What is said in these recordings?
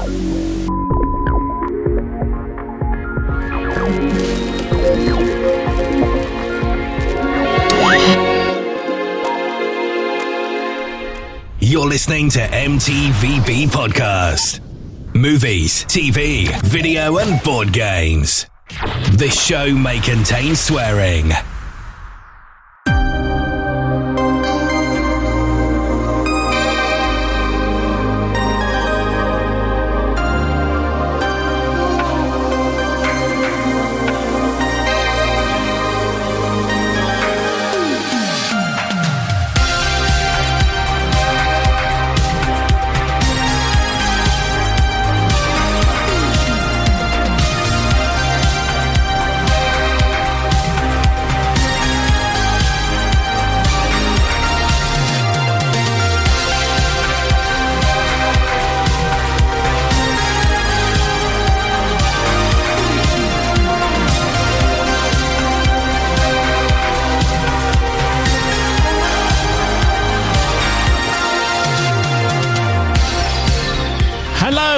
You're listening to M.T.V.B. Podcast. Movies, TV, video and board games. This show may contain swearing.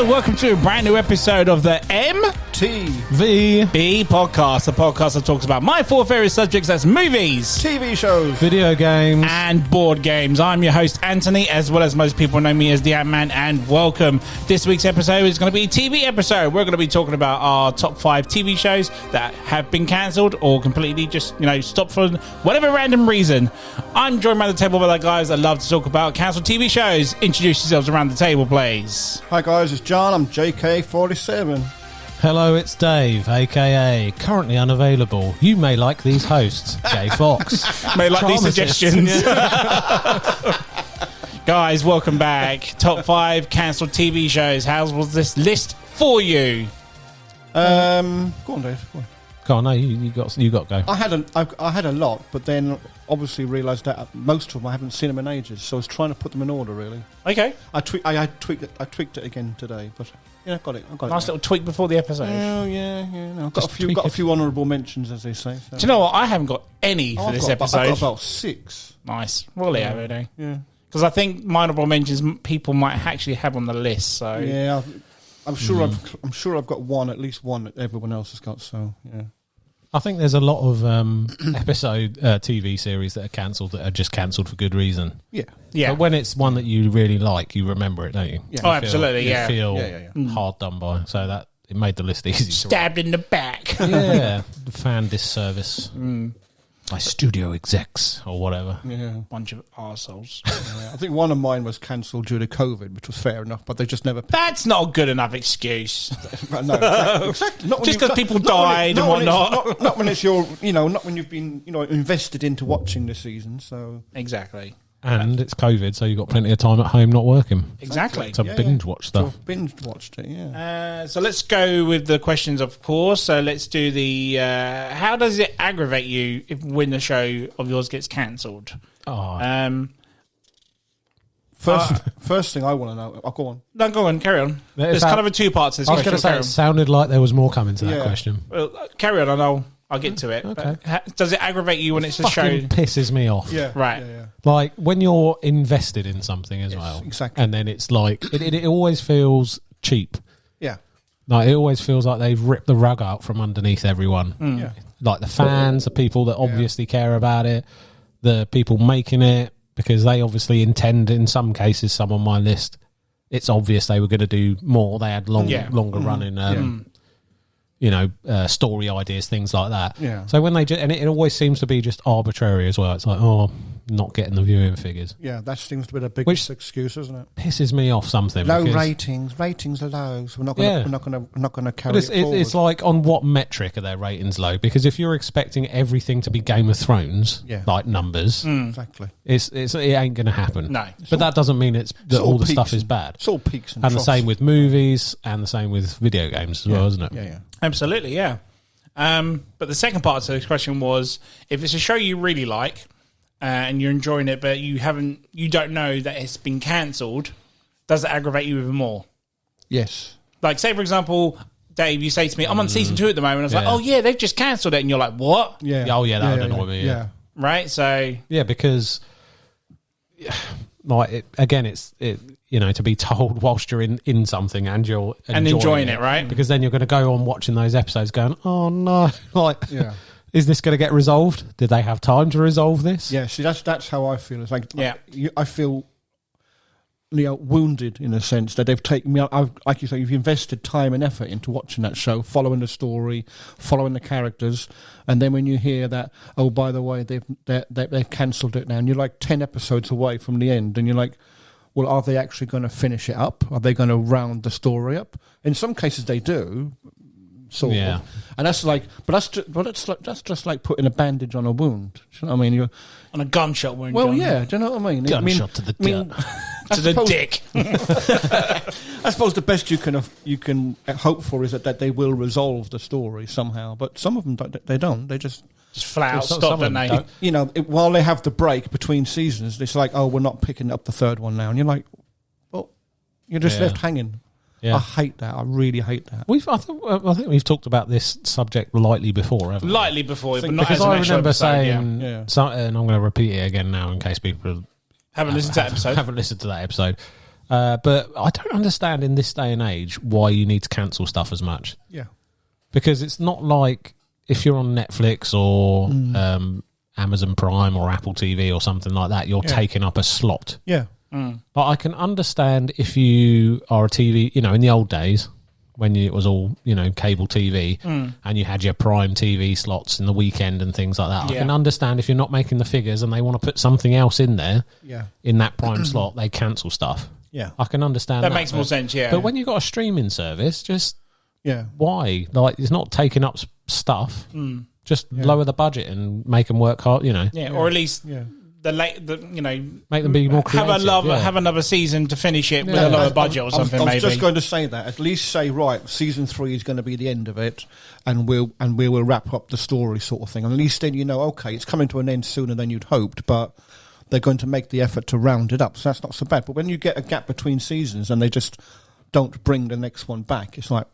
Welcome to a brand new episode of the M.T.V.B. podcast, the podcast that talks about my four favorite subjects, that's movies, TV shows, video games, and board games. I'm your host, Anthony, as well as most people know me as the Ant-Man, and welcome. This week's episode is going to be a TV episode. We're going to be talking about our top 5 TV shows that have been cancelled or completely just, stopped for whatever random reason. I'm joined by the table by the guys that love to talk about cancelled TV shows. Introduce yourselves around the table, please. Hi guys, it's John. I'm JK47. Hello, it's Dave, aka currently unavailable. You may like these hosts, Jay Fox. May like these suggestions. Guys, welcome back. Top 5 cancelled TV shows. How was this list for you? Go on, Dave. Go on. Go on, no, you got to go. I had a lot, but then obviously realised that most of them I haven't seen them in ages, so I was trying to put them in order. Really. Okay. I tweaked it again today, but yeah, got it. Nice little tweak before the episode. Oh yeah. No, I've got a few honourable mentions, as they say. So. Do you know what? I haven't got any for this episode. I've got about 6. Nice. Well, yeah. Yeah. Because I think my honourable mentions people might actually have on the list. So yeah, I'm sure I've got at least one that everyone else has got. So yeah. I think there's a lot of episode TV series that are cancelled that are just cancelled for good reason. Yeah. But when it's one that you really like, you remember it, don't you? Yeah. Oh, absolutely, you feel hard done by. So that it made the list easy. Stabbed in the back. Yeah. The fan disservice. By studio execs or whatever. Yeah. Bunch of arseholes. I think one of mine was cancelled due to COVID, which was fair enough, but they just never... That's not a good enough excuse. No, exactly. Just because people died and whatnot. Not when it's not when you've been, invested into watching the season, so... Exactly. And it's COVID, so you've got plenty of time at home not working. Exactly. To binge watch stuff. So I've binge watched it, yeah. So let's go with the questions, of course. So let's do the... how does it aggravate you when the show of yours gets cancelled? First thing I want to know... Oh, go on. No, go on, carry on. There's kind of a 2 parts to this question. I was going to say, it sounded like there was more coming to that question. Well, carry on, I'll get to it. Okay. Does it aggravate you when it's a show? It pisses me off. Yeah. Right. Yeah. Like when you're invested in something as well. Exactly. And then it's like, it always feels cheap. Yeah. Like it always feels like they've ripped the rug out from underneath everyone. Yeah. Like the fans, the people that obviously care about it, the people making it, because they obviously intend, in some cases, some on my list, it's obvious they were going to do more. They had longer running story ideas, things like that. Yeah. So when they and it always seems to be just arbitrary as well. It's like, not getting the viewing figures. Yeah, that seems to be the biggest excuse, isn't it? Pisses me off something. Low ratings are low, so we're not going to carry it forward. It's like, on what metric are their ratings low? Because if you're expecting everything to be Game of Thrones, like numbers, exactly, it ain't going to happen. No, but that doesn't mean that all the stuff is bad. It's all peaks and the troughs. same with movies, and the same with video games as well, isn't it? Yeah. Absolutely, yeah. But the second part to this question was, if it's a show you really like and you're enjoying it, but you don't know that it's been cancelled, does it aggravate you even more? Yes. Like, say for example, Dave, you say to me, I'm on season 2 at the moment. I was like, oh yeah, they've just cancelled it, and you're like, what? Yeah. Oh yeah, that would annoy me. Yeah. Right. So yeah, because like it's to be told whilst you're in something and you're enjoying it, right? Because then you're going to go on watching those episodes going, oh no, like, is this going to get resolved? Did they have time to resolve this? Yeah, see, that's how I feel. It's like, I feel, wounded in a sense that they've taken me out. Like you say, you've invested time and effort into watching that show, following the story, following the characters, and then when you hear that, oh, by the way, they've cancelled it now, and you're like 10 episodes away from the end, and you're like, well, are they actually going to finish it up? Are they going to round the story up? In some cases, they do. Sort of. And that's like, that's just like putting a bandage on a wound. Do you know what I mean? You're on a gunshot wound. Well, John. Yeah. Do you know what I mean? Gunshot to the gut. To the dick. I suppose the best you can hope for is that they will resolve the story somehow. But some of them they don't. They just flat out stop, don't they? While they have the break between seasons, it's like, oh, we're not picking up the third one now, and you're like, well, you're just left hanging. Yeah. I hate that. I really hate that. I think we've talked about this subject lightly before, haven't we? Lightly before, but not because as an I actual remember episode, saying, and I'm going to repeat it again now in case people haven't listened to that episode. Haven't listened to that episode. But I don't understand in this day and age why you need to cancel stuff as much. Yeah. Because it's not like if you're on Netflix or Amazon Prime or Apple TV or something like that, you're taking up a slot. Yeah. But I can understand if you are a TV, in the old days when it was all, cable TV and you had your Prime TV slots in the weekend and things like that. I can understand if you're not making the figures and they want to put something else in there in that Prime slot, they cancel stuff. Yeah. I can understand that. That makes more sense, yeah. But when you've got a streaming service, why? Like, it's not taking up stuff. Just lower the budget and make them work hard, Yeah, or at least... make them be more creative. Have another season to finish it with a lower budget or something. I was just going to say that. At least say, right, season 3 is going to be the end of it, and we will wrap up the story, sort of thing. And at least then okay, it's coming to an end sooner than you'd hoped, but they're going to make the effort to round it up, so that's not so bad. But when you get a gap between seasons and they just don't bring the next one back, it's like,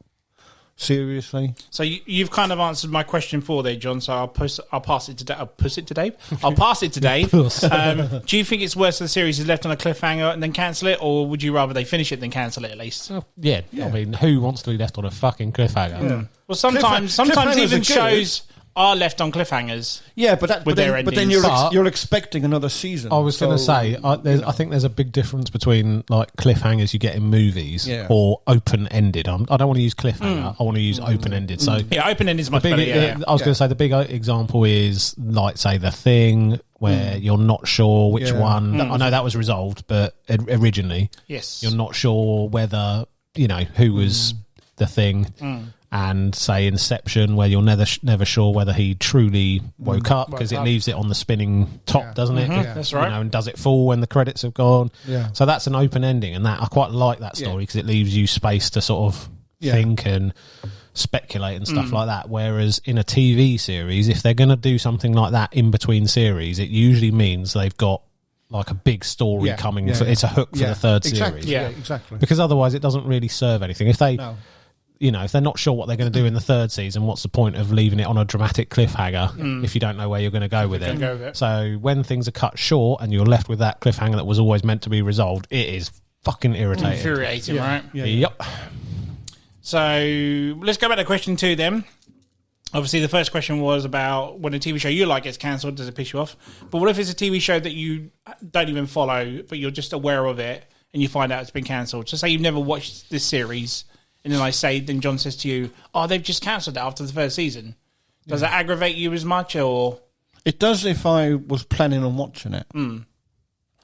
seriously? So you've kind of answered my question for there, John. So I'll pass it to Dave. I'll pass it to Dave. Do you think it's worse if the series is left on a cliffhanger and then cancel it, or would you rather they finish it than cancel it at least? Yeah. I mean, who wants to be left on a fucking cliffhanger? Yeah. Well, sometimes even shows are left on cliffhangers. Yeah, but then you're expecting another season. I was going to say, I think there's a big difference between like cliffhangers you get in movies or open-ended. I don't want to use cliffhanger. I want to use open-ended. So open-ended is much better. I was going to say the big example is like say The Thing, where you're not sure which one. I know that was resolved, but originally, you're not sure whether who was the Thing. And say Inception, where you're never sure whether he truly woke up because it leaves it on the spinning top, doesn't it? That's right. And does it fall when the credits have gone? Yeah. So that's an open ending, and that I quite like that story because it leaves you space to sort of think and speculate and stuff like that. Whereas in a TV series, if they're going to do something like that in between series, it usually means they've got like a big story coming. It's a hook for the third series. Yeah, exactly. Because otherwise, it doesn't really serve anything. If they if they're not sure what they're going to do in the third season, what's the point of leaving it on a dramatic cliffhanger if you don't know where you're going to go with it? So when things are cut short and you're left with that cliffhanger that was always meant to be resolved, it is fucking irritating. Infuriating, right? Yeah. Yep. So let's go back to question 2 then. Obviously, the first question was about when a TV show you like gets cancelled, does it piss you off? But what if it's a TV show that you don't even follow, but you're just aware of it and you find out it's been cancelled? So say you've never watched this series, and then John says to you, "Oh, they've just cancelled it after the first season." Does that aggravate you as much, or it does if I was planning on watching it,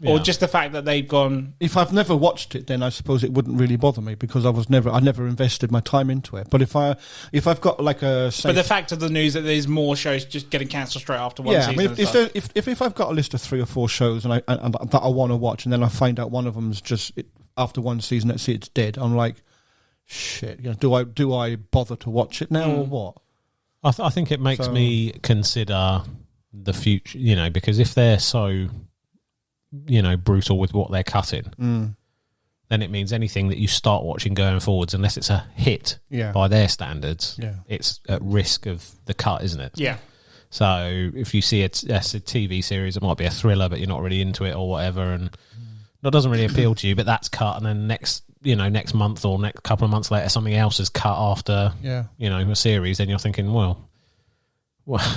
or just the fact that they've gone? If I've never watched it, then I suppose it wouldn't really bother me because I never invested my time into it. But if I've got like a, but the fact of the news that there's more shows just getting cancelled straight after one season. I mean, if I've got a list of 3 or 4 shows and that I want to watch, and then I find out one of them's just after one season, let's see, it's dead. I'm like, shit, do I bother to watch it now or what? I think it makes me consider the future, because if they're so, brutal with what they're cutting, then it means anything that you start watching going forwards, unless it's a hit by their standards, it's at risk of the cut, isn't it? Yeah. So if you see it's a TV series, it might be a thriller, but you're not really into it or whatever, and that doesn't really appeal to you, but that's cut, and then next month or next couple of months later, something else is cut after, a series, then you're thinking, well,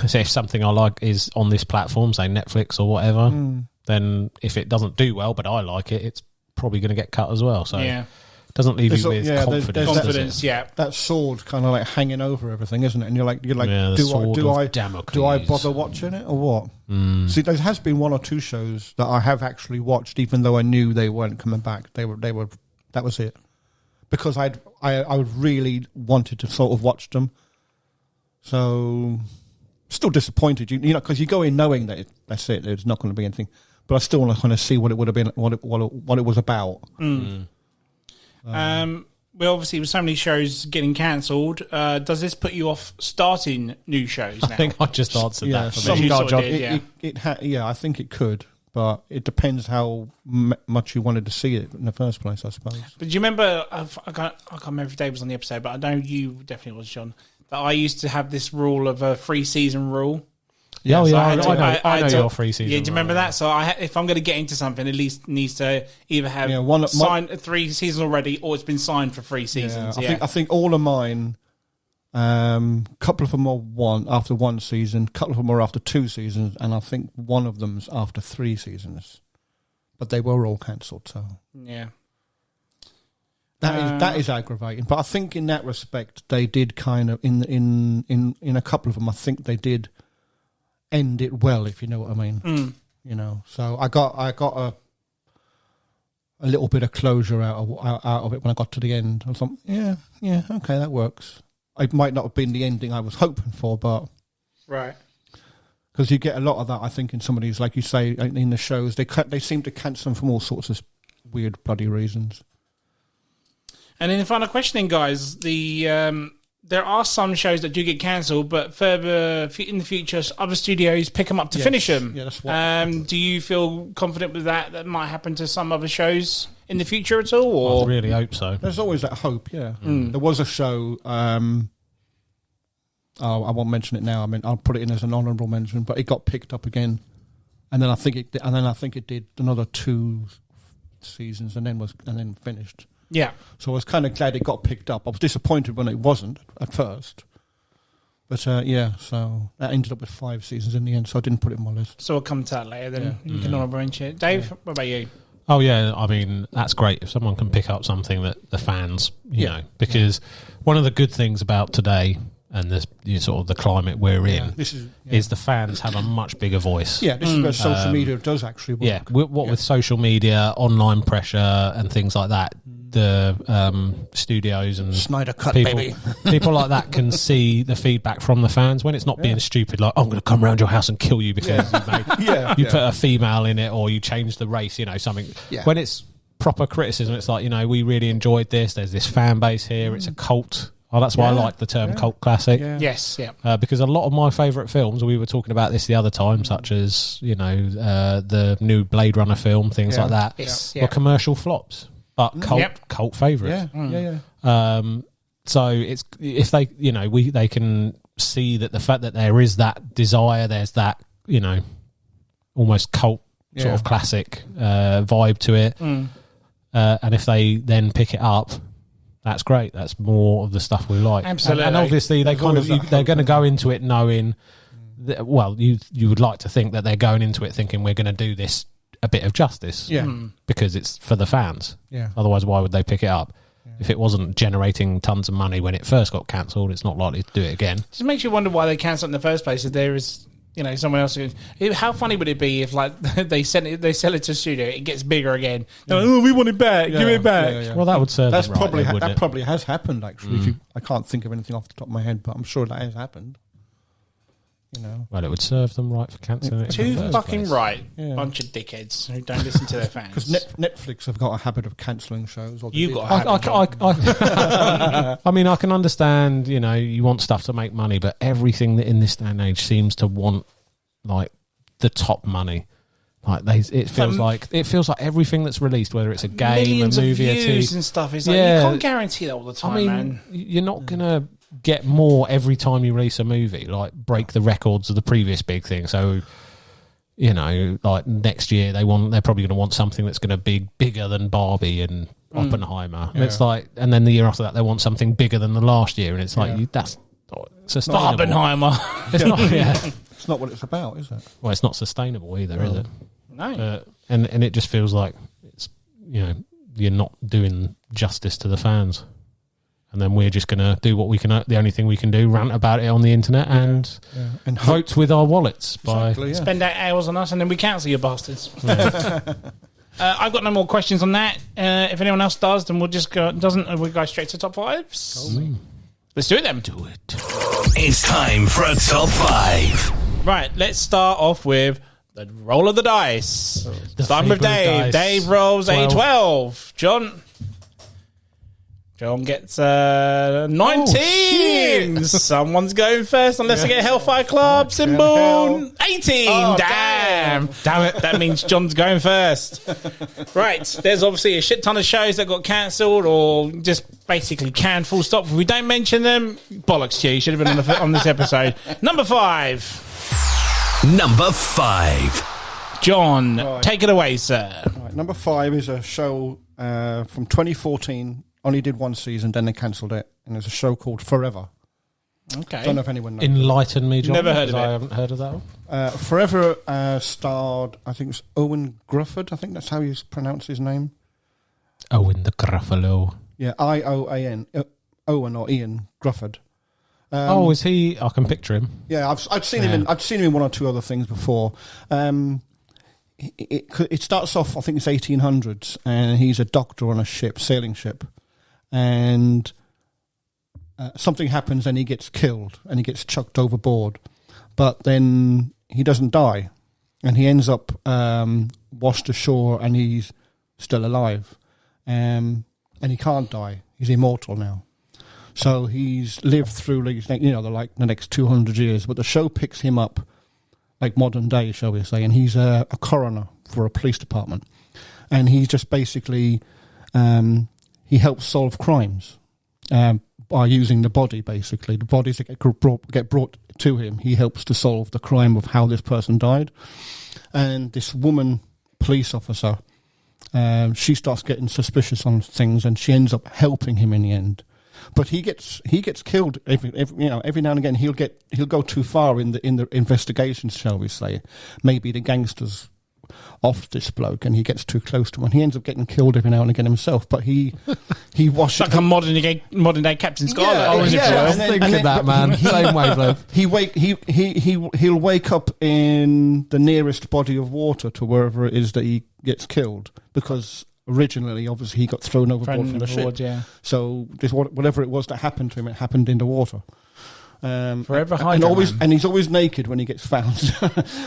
so if something I like is on this platform, say Netflix or whatever, then if it doesn't do well, but I like it, it's probably going to get cut as well. So it doesn't leave you with confidence. Confidence, that sword kind of like hanging over everything, isn't it? And you're like, do I bother watching it or what? See, there has been one or two shows that I have actually watched, even though I knew they weren't coming back. They were. That was it, because I really wanted to sort of watch them. So, still disappointed, because you go in knowing that that's it. There's not going to be anything, but I still want to kind of see what it would have been, what it was about. Well, obviously, with so many shows getting cancelled, does this put you off starting new shows now? I think I just answered that. I think it could, but it depends how much you wanted to see it in the first place, I suppose. But do you remember, I can't remember if Dave was on the episode, but I know you definitely was, John, that I used to have this rule of a 3-season rule. I know your 3-season. Yeah, do you remember that? So if I'm going to get into something, at least needs to either have signed 3 seasons already, or it's been signed for 3 seasons. I think all of mine, couple of them are after 1 season, couple of them are after 2 seasons, and I think one of them's after 3 seasons. But they were all cancelled. So yeah, that is aggravating. But I think in that respect, they did kind of in a couple of them. I think they did end it well, if you know what I mean. So I got a little bit of closure out of it when I got to the end. I was like, yeah, okay, that works. It might not have been the ending I was hoping for, but right, because you get a lot of that, I think, in some of these, like you say, in the shows, they seem to cancel them from all sorts of weird bloody reasons. And then the final questioning, guys, there are some shows that do get cancelled, but further in the future, other studios pick them up to finish them. Yeah, that's what. Do you feel confident with that? That might happen to some other shows in the future at all? Or? I really hope so. There's always that hope, yeah. There was a show, I won't mention it now. I mean, I'll put it in as an honourable mention, but it got picked up again, and then I think it did another 2 seasons, and then finished. Yeah. So I was kind of glad it got picked up. I was disappointed when it wasn't at first. But so that ended up with 5 seasons in the end, so I didn't put it on my list. So we'll come to that later then. You can honourable mention it. Dave, what about you? Oh, yeah, I mean, that's great if someone can pick up something that the fans, you know, because one of the good things about today and this sort of the climate we're in is the fans have a much bigger voice. Yeah, this is where social media does actually work. Yeah, with social media, online pressure and things like that, the studios and Snyder Cut, people like that can see the feedback from the fans when it's not being stupid, like, I'm going to come around your house and kill you because you put a female in it or you changed the race, something. Yeah. When it's proper criticism, it's like, we really enjoyed this, there's this fan base here, it's a cult. Oh, that's why I like the term cult classic. Yeah. Yes, yeah. Because a lot of my favourite films, we were talking about this the other time, such as, the new Blade Runner film, things like that, were commercial flops, but cult favourites. So it's if they, they can see that the fact that there is that desire, there's that, almost cult sort of classic vibe to it. And if they then pick it up, that's great. That's more of the stuff we like. Absolutely. And obviously they're going to go into it knowing that, well, you would like to think that they're going into it thinking we're going to do this a bit of justice. Yeah. Because it's for the fans. Yeah. Otherwise, why would they pick it up? Yeah. If it wasn't generating tons of money when it first got cancelled, it's not likely to do it again. It just makes you wonder why they cancelled in the first place. If there is, someone else. How funny would it be if, like, they sell it to a studio, it gets bigger again. They're like, we want it back. Give it back. Yeah. Well, that would serve. That's them right, that probably has happened. Actually, I can't think of anything off the top of my head, but I'm sure that has happened. Well, it would serve them right for cancelling it. Too fucking right. Bunch of dickheads who don't listen to their fans. Because Netflix have got a habit of cancelling shows. You got. I mean, I can understand. You want stuff to make money, but everything that in this day and age seems to want like the top money. Like it feels like everything that's released, whether it's a game, a movie, of views and stuff, is like you can't guarantee that all the time. Man. You're not gonna get more every time you release a movie. Like break the records of the previous big thing. So like next year they're probably going to want something that's going to be bigger than Barbie and Oppenheimer. And it's like, and then the year after that they want something bigger than the last year, and it's like that's not sustainable. Oppenheimer. It's not. Yeah. It's not what it's about, is it? Well, it's not sustainable either, is it? No. And it just feels like it's you're not doing justice to the fans. And then we're just going to do what we can. The only thing we can do, rant about it on the internet and vote with our wallets spend 8 hours on us, and then we cancel you bastards. I've got no more questions on that. If anyone else does, then we'll just go. We'll go straight to top fives. Let's do it then. Do it. It's time for a top 5. Right. Let's start off with the roll of the dice. Starting with Dave. Dave rolls a 12. John gets 19. Someone's going first, unless I get Hellfire Club symbol. 18. Oh, damn it. That means John's going first. Right. There's obviously a shit ton of shows that got cancelled or just basically canned, full stop. If we don't mention them, bollocks to you. You should have been on this episode. Number 5. Number 5. John, take it away, sir. Right, number 5 is a show from 2014. Only did one season, then they cancelled it. And there's a show called Forever. Okay. Don't know if anyone knows. Enlighten me, John. Never heard of it. I haven't heard of that one. Forever starred, I think it's Owen Grufford. I think that's how you pronounce his name. Owen the Gruffalo. Yeah, Ioan. Owen or Ian Grufford. Is he? I can picture him. Yeah, I've seen him. I've seen him in one or two other things before. It starts off, I think it's 1800s, and he's a doctor on a ship, sailing ship, and something happens and he gets killed and he gets chucked overboard, but then he doesn't die, and he ends up washed ashore, and he's still alive, and he can't die. He's immortal now. So he's lived through, the next 200 years, but the show picks him up like modern day, shall we say, and he's a coroner for a police department, and he's just basically he helps solve crimes by using the body. Basically, the bodies that get brought to him, he helps to solve the crime of how this person died. And this woman police officer, she starts getting suspicious on things, and she ends up helping him in the end. But he gets killed every now and again. He'll go too far in the investigations, shall we say? Maybe the gangsters off this bloke, and he gets too close to him, and he ends up getting killed every now and again himself. But he washes like a modern day Captain Scarlet. Yeah, I was thinking that, man. Same wavelength. He'll wake up in the nearest body of water to wherever it is that he gets killed, because originally, obviously, he got thrown overboard from the ship. Yeah. So whatever it was that happened to him, it happened in the water. Forever Hydro Man. And he's always naked when he gets found,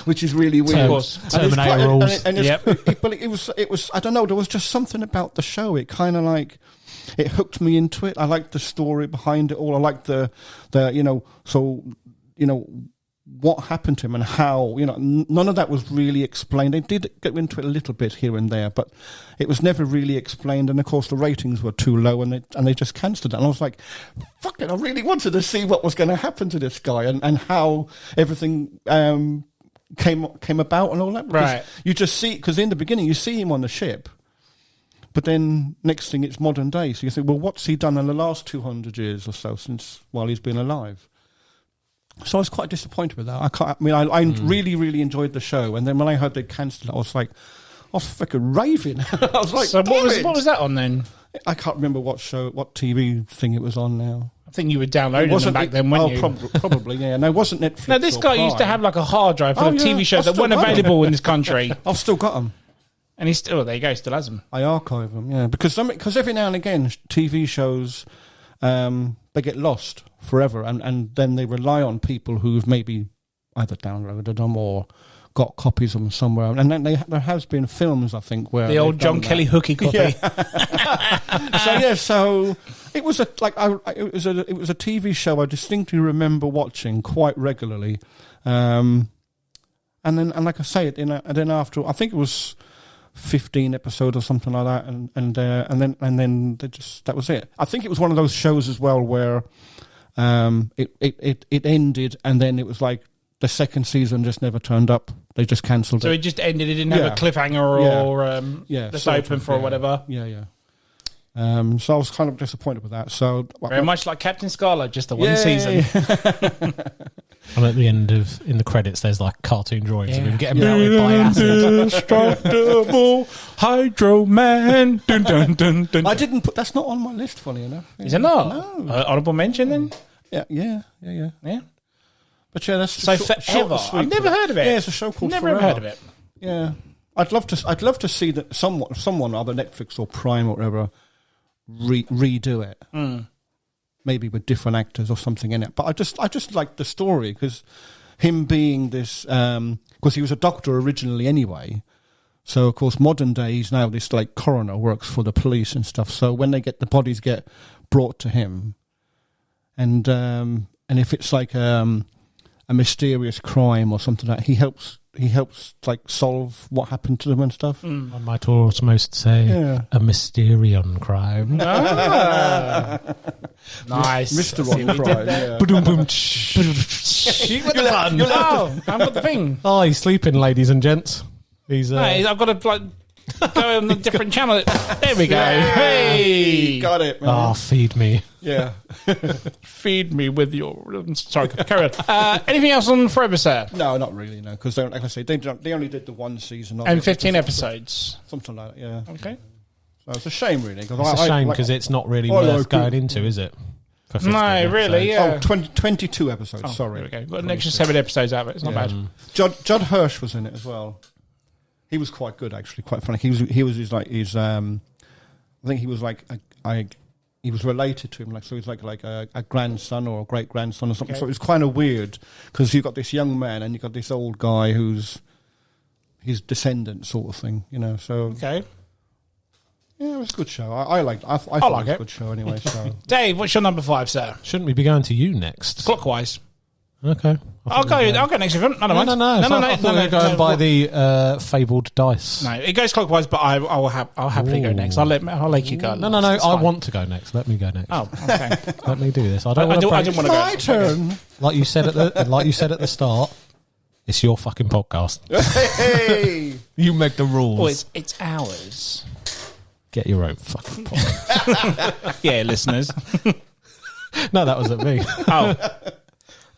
which is really weird. Terminator rules. But it was. I don't know. There was just something about the show. It kind of it hooked me into it. I liked the story behind it all. I liked what happened to him and how, none of that was really explained. They did go into it a little bit here and there, but it was never really explained. And of course, the ratings were too low, and they just cancelled it. And I was like, fuck it, I really wanted to see what was going to happen to this guy and how everything came about and all that. Because right. You just see, because in the beginning you see him on the ship, but then next thing it's modern day. So you think, well, what's he done in the last 200 years or so while he's been alive? So I was quite disappointed with that. I really, really enjoyed the show, and then when I heard they cancelled it, I was freaking raving. I was like, so what was that on then? I can't remember what TV thing it was on now. I think you were downloading them back then, weren't you? Probably, yeah. No, it wasn't Netflix. No, this guy used to have like a hard drive full of TV shows that weren't available in this country. I've still got them. And he's still, there you go, still has them. I archive them, yeah. Because every now and again, TV shows, they get lost forever, and then they rely on people who've maybe either downloaded them or got copies of them somewhere. And then there has been films, I think, where the old John Kelly hooky copy. Yeah. So it was it was a TV show I distinctly remember watching quite regularly. And like I say, and then after, I think it was 15 episodes or something like that, and then they just, that was it. I think it was one of those shows as well where it ended, and then it was like the second season just never turned up. they just cancelled So it. it just ended. It didn't have a cliffhanger or just open for or whatever. Yeah. So I was kind of disappointed with that. So very much like Captain Scarlet, just the one season. And at the end in the credits, there's like cartoon drawings of him getting melted by acid. Indestructible Hydro Man. Dun, dun, dun, dun. I didn't put. That's not on my list. Funny enough. Is it not? No. Honorable mention then. Yeah. But yeah, that's So Forever. I've never heard of it. Yeah, it's a show called Never Forever. heard of it. Yeah, I'd love to see that someone either Netflix or Prime or whatever redo it. Maybe with different actors or something in it. But I just like the story because him being this because he was a doctor originally anyway. So of course modern day he's now this like coroner, works for the police and stuff. So when the bodies get brought to him, and if it's like a mysterious crime or something like that, he helps like solve what happened to them and stuff. I might almost say a Mysterion crime. Nice. Mr. Ron crime. Yeah. You got the fun. Oh, I've got the thing. Oh, he's sleeping, ladies and gents. He's I've got to like go on a different channel. There we go. Hey, Got it, man. oh, feed me. Yeah. feed me with your. Sorry, carry on. Anything else on Forever, sir? No, not really, no. Because like I say, they only did the one season. And 15 episodes. Something like that, yeah. Okay. So it's a shame, really. It's a shame because it's not really worth going into, is it? For 15 No, really, episodes. yeah. 22 episodes, sorry. There we go. Got an extra 7 episodes out of it. It's not bad. Judd Hirsch was in it as well. He was quite good, actually, quite funny. He was I think he was like he was related to him, like so he's like a grandson or a great grandson or something. Okay. So it was kind of weird because you've got this young man and you've got this old guy who's his descendant, sort of thing, you know. So Okay. yeah, it was a good show. I thought like it was it. a good show anyway. So Dave, what's your number 5, sir? Shouldn't we be going to you next? Clockwise. Okay. I'll go next if you want. No. I thought we were going by the fabled dice. No, it goes clockwise, but I'll happily go next. I'll let you go. No. I want to go next. Let me go next. Oh, okay. Let me do this. I I didn't want to go. my turn. Like you said at the start, it's your fucking podcast. Hey. You make the rules. Oh, it's ours. Get your own fucking podcast. Yeah, listeners. No, that was at me. Oh,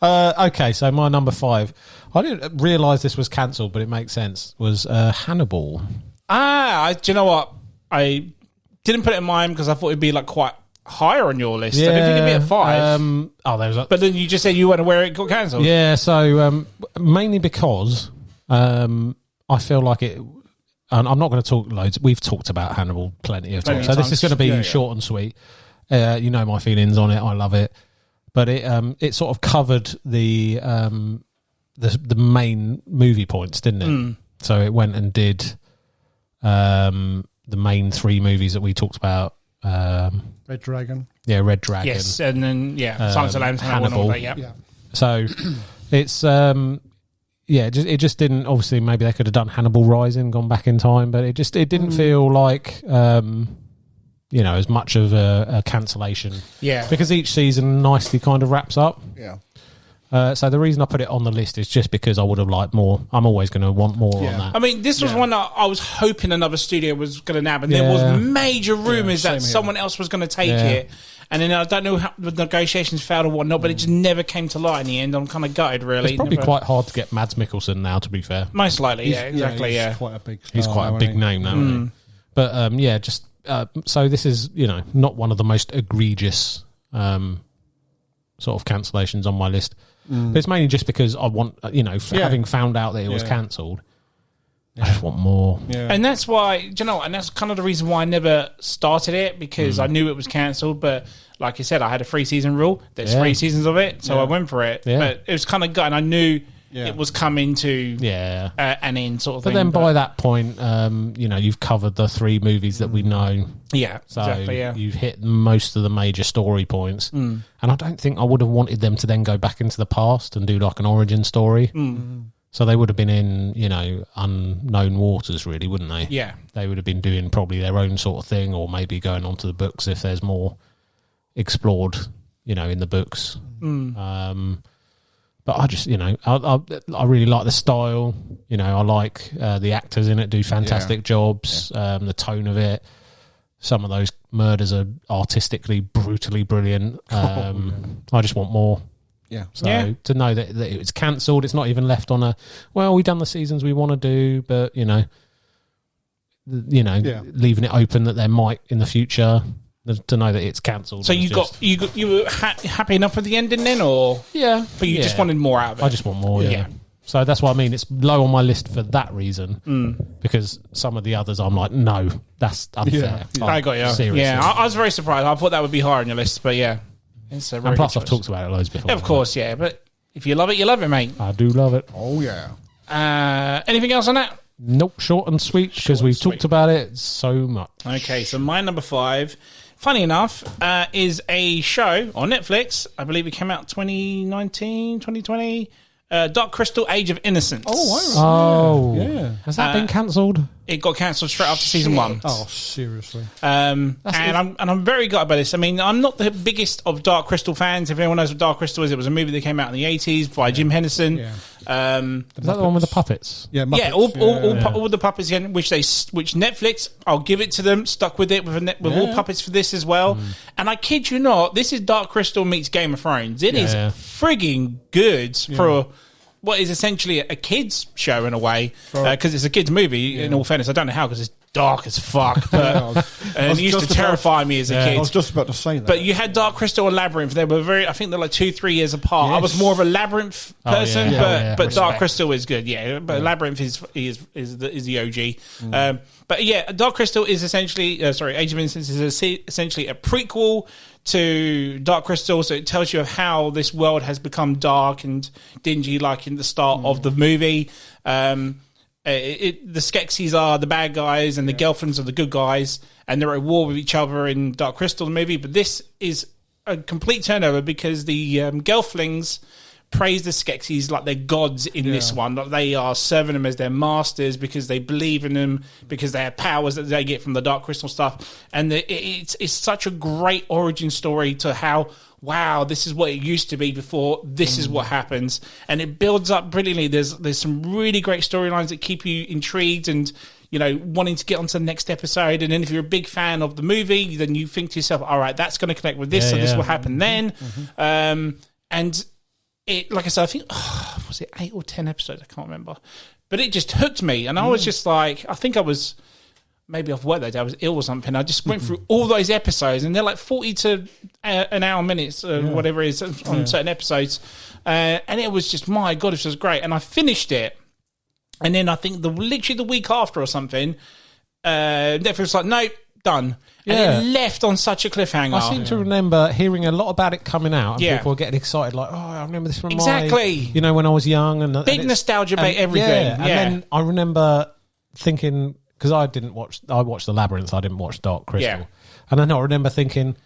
Okay, so my number 5. I didn't realise this was cancelled, but it makes sense. Was Hannibal. do you know what? I didn't put it in mine because I thought it'd be like quite higher on your list. I didn't think it'd be at 5. There was. But then you just said you weren't aware it got cancelled. Yeah, so mainly because I feel like it. And I'm not going to talk loads. We've talked about Hannibal plenty of times, so this is going to be short and sweet. You know my feelings on it. I love it. But it sort of covered the main movie points, didn't it? So it went and did the main 3 movies that we talked about. Red Dragon. Yeah, Red Dragon. Yes, and then Silence of the Lambs, Hannibal. That, Yeah. So it's it just didn't. Obviously, maybe they could have done Hannibal Rising, gone back in time, but it didn't feel like. As much of a cancellation. Yeah. Because each season nicely kind of wraps up. Yeah. So the reason I put it on the list is just because I would have liked more. I'm always going to want more on that. I mean, this was one that I was hoping another studio was going to nab, and there was major rumours that someone else was going to take it. And then I don't know how the negotiations failed or whatnot, but it just never came to light in the end. I'm kind of gutted, really. It's probably quite hard to get Mads Mikkelsen now, to be fair. Most likely, exactly. He's quite a big star. He's quite a big name now, isn't he? But just so this is not one of the most egregious sort of cancellations on my list. But it's mainly just because I want having found out that it was cancelled, I just want more. And that's why, and that's kind of the reason why I never started it, because I knew it was cancelled. But like I said, I had a 3-season rule. There's 3 seasons of it, so I went for it. But it was kind of good, and I knew it was coming to an end sort of thing. But then by that point, you've covered the 3 movies that we know. Yeah, so exactly, you've hit most of the major story points. And I don't think I would have wanted them to then go back into the past and do like an origin story. So they would have been in, unknown waters, really, wouldn't they? Yeah. They would have been doing probably their own sort of thing, or maybe going on to the books if there's more explored, in the books. But But I just, I really like the style. I like the actors in it do fantastic jobs. The tone of it. Some of those murders are artistically, brutally brilliant. I just want more. Yeah. So to know that it's cancelled, it's not even left on we've done the seasons we want to do, but leaving it open that there might in the future. To know that it's cancelled. So you were happy enough with the ending then, or but you just wanted more out of it. I just want more. Yeah. So that's what I mean. It's low on my list for that reason, because some of the others I'm like, no, that's unfair. Yeah. I got you. Seriously. Yeah, I was very surprised. I thought that would be higher on your list, but yeah. It's a very and plus, good I've talked about it loads before. Of course, yeah. But if you love it, mate. I do love it. Oh, yeah. Anything else on that? Nope, short and sweet, because we've talked about it so much. Okay, so my number 5, funny enough, is a show on Netflix. I believe it came out 2019, 2020. Dark Crystal: Age of Innocence. Oh, I remember. Yeah. Has that been cancelled? It got cancelled straight after season 1. Oh, seriously. And I'm very gutted by this. I mean, I'm not the biggest of Dark Crystal fans. If anyone knows what Dark Crystal is, it was a movie that came out in the 80s by Jim Henderson. Yeah. Is that the one with the puppets? Yeah, Muppets. Yeah, all the puppets, which Netflix, I'll give it to them, stuck with it with all puppets for this as well. And I kid you not, this is Dark Crystal meets Game of Thrones. It is frigging good for what is essentially a kids show in a way, because it's a kids movie. In all fairness, I don't know how, because it's dark as fuck, but and it used to terrify me as a kid. I was just about to say that. But you had Dark Crystal and Labyrinth. They were I think they're like 2-3 years apart. Yes. I was more of a Labyrinth person, but Dark Crystal is good. Yeah, but Labyrinth is the OG. But yeah, Dark Crystal is essentially Age of Innocence is essentially a prequel to Dark Crystal, so it tells you of how this world has become dark and dingy, like in the start of the movie. The Skeksis are the bad guys and the Gelflings are the good guys, and they're at war with each other in Dark Crystal, the movie. But this is a complete turnover, because the Gelflings praise the Skeksis like they're gods in this one. Like they are serving them as their masters because they believe in them, because they have powers that they get from the Dark Crystal stuff. And it's such a great origin story to how, wow, this is what it used to be before, this is what happens. And it builds up brilliantly. There's some really great storylines that keep you intrigued and wanting to get on to the next episode. And then if you're a big fan of the movie, then you think to yourself, all right, that's going to connect with this, so this will happen then. And it, like I said, I think, was it 8 or 10 episodes? I can't remember. But it just hooked me. And I was just like, I think I was maybe off work that day. I was ill or something. I just went through all those episodes, and they're like 40 to an hour minutes, whatever it is, on certain episodes. And it was just, my God, this was great. And I finished it. And then I think literally the week after or something, Netflix was like, nope, done. And it left on such a cliffhanger. I seem to remember hearing a lot about it coming out, and people were getting excited, like, I remember this from when I was young. And big nostalgia about everything. And then I remember thinking, because I watched The Labyrinth, I didn't watch Dark Crystal. Yeah. And then I remember thinking,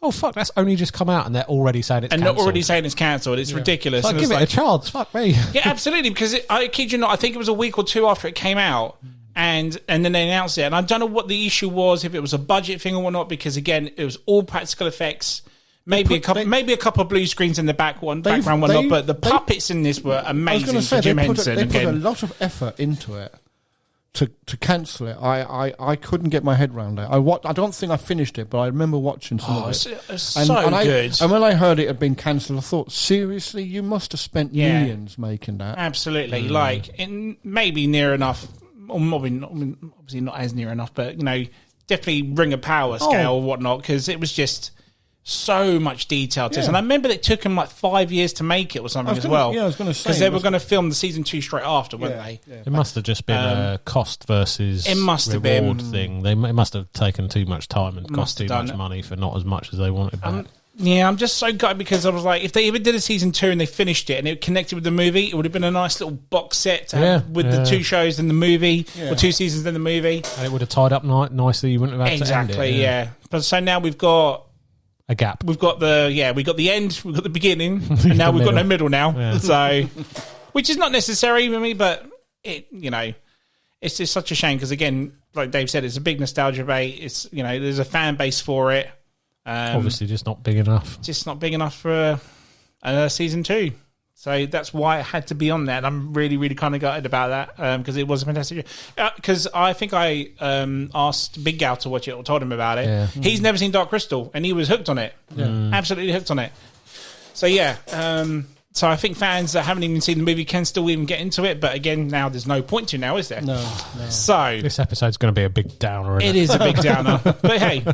oh, fuck, that's only just come out, and they're already saying it's cancelled. And they're already saying it's cancelled. It's ridiculous. Give it a chance, fuck me. Yeah, absolutely, because I kid you not, I think it was a week or two after it came out, and then they announced it. And I don't know what the issue was, if it was a budget thing or whatnot, because, again, it was all practical effects. Maybe a couple of blue screens in the background, but the puppets in this were amazing for Jim Henson. They put a lot of effort into it. To cancel it, I couldn't get my head around it. I don't think I finished it, but I remember watching some of it. It's and good. And when I heard it had been cancelled, I thought, seriously, you must have spent millions making that. Absolutely, maybe near enough, or obviously not as near enough, but definitely Ring of Power scale or whatnot, because it was just so much detail to this. And I remember it took them like 5 years to make it or something as well. Yeah, I was going to say. Because they were going to film the season 2 straight after, weren't they? Yeah. It must have just been a cost versus reward thing. It must have taken too much time and cost too much money for not as much as they wanted back. I'm just so gutted, because I was like, if they ever did a season 2 and they finished it and it connected with the movie, it would have been a nice little box set to have with the 2 shows in the movie, or 2 seasons in the movie. And it would have tied up nicely. You wouldn't have had to end it. Exactly, But so now we've got a gap. We've got the end, we've got the beginning, and now we've got no middle now. Yeah. So, which is not necessary for me, but it's just such a shame, because, again, like Dave said, it's a big nostalgia bait. It's there's a fan base for it. Obviously, just not big enough. Just not big enough for season 2. So that's why it had to be on there. And I'm really, really kind of gutted about that because it was a fantastic. Because I think I asked Big Gal to watch it or told him about it. Yeah. He's never seen Dark Crystal and he was hooked on it. Yeah. Absolutely hooked on it. So yeah. So I think fans that haven't even seen the movie can still even get into it. But again, now there's no point to now, is there? No. So this episode's going to be a big downer. It is a big downer. But hey,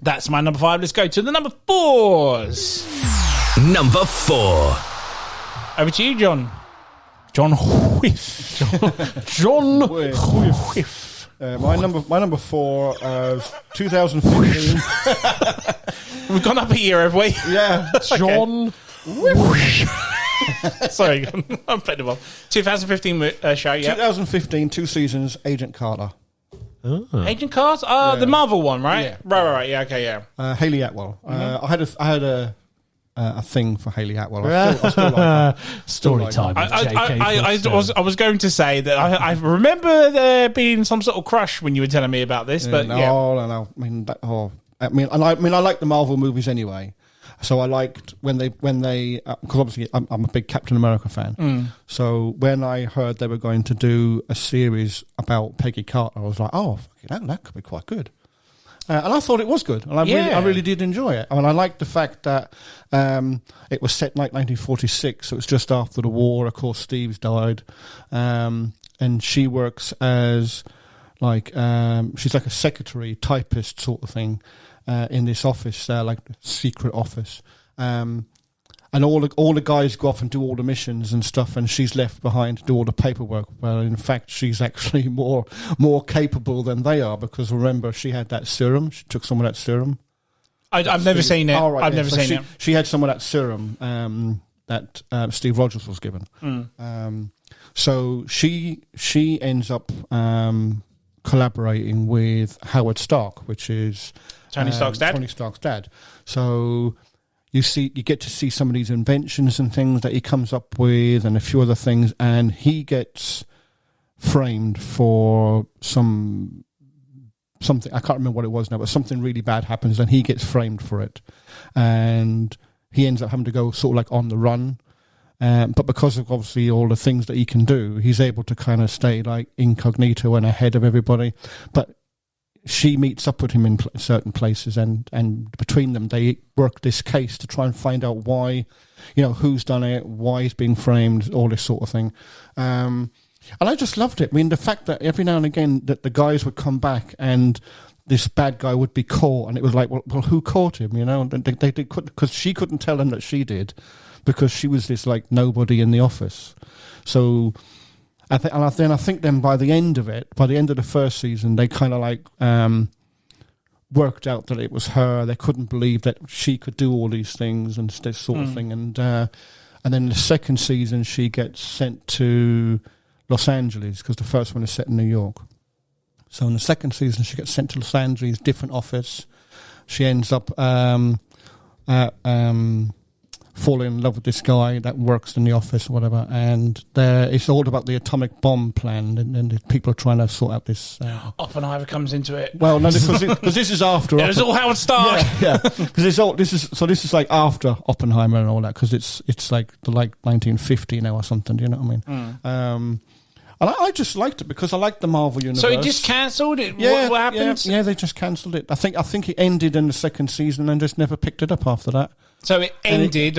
that's my number 5. Let's go to the number 4s. Number 4. Over to you, John. John Whiff. John Whiff. My number 4 is 2015. We've gone up a year, have we? Yeah. John Whiff. Sorry, I'm playing them off. 2015 show, yeah. 2015, 2 seasons, Agent Carter. Oh. Agent Carter? The Marvel one, right? Yeah. Right, yeah, okay, yeah. Haley Atwell. I had a thing for Haley Atwell. I still like her. Story time. I was going to say that I remember there being some sort of crush when you were telling me about this, but no. I like the Marvel movies anyway. So I liked when they because obviously I'm a big Captain America fan. So when I heard they were going to do a series about Peggy Carter, I was like, oh, that could be quite good. And I thought it was good, and I really did enjoy it. I mean, I liked the fact that it was set like 1946, so it's just after the war. Of course, Steve's died, and she works as she's like a secretary, typist sort of thing in this office, like secret office. And all the guys go off and do all the missions and stuff, and she's left behind to do all the paperwork. Well, in fact, she's actually more capable than they are, because remember, she had that serum. She took some of that serum. I've never seen it. I've never seen it. She had some of that serum that Steve Rogers was given. So she ends up collaborating with Howard Stark, which is Tony Stark's dad. Tony Stark's dad. So you get to see some of these inventions and things that he comes up with, and a few other things, and he gets framed for something. I can't remember what it was now, but something really bad happens, and he gets framed for it, and he ends up having to go sort of like on the run. But because of obviously all the things that he can do, he's able to kind of stay like incognito and ahead of everybody. But she meets up with him in certain places, and between them they work this case to try and find out why, who's done it, why he's being framed, all this sort of thing. And I just loved it. I mean, the fact that every now and again that the guys would come back and this bad guy would be caught, and it was like, well, who caught him? They couldn't, because she couldn't tell him that she did, because she was this like nobody in the office. So I think then by the end of the first season, they kind of like worked out that it was her. They couldn't believe that she could do all these things and this sort of thing. And then the second season, she gets sent to Los Angeles, because the first one is set in New York. So in the second season, she gets sent to Los Angeles, different office. She ends up falling in love with this guy that works in the office or whatever, and it's all about the atomic bomb plan, and the people are trying to sort out this. Oppenheimer comes into it. Well, no, because this is after. It was all Howard Stark. Yeah, because this is like after Oppenheimer and all that, because it's like 1950 now or something. Do you know what I mean? And I just liked it because I liked the Marvel universe. So it just cancelled it? Yeah, what happened? Yeah, they just cancelled it. I think it ended in the second season and just never picked it up after that. So it ended, it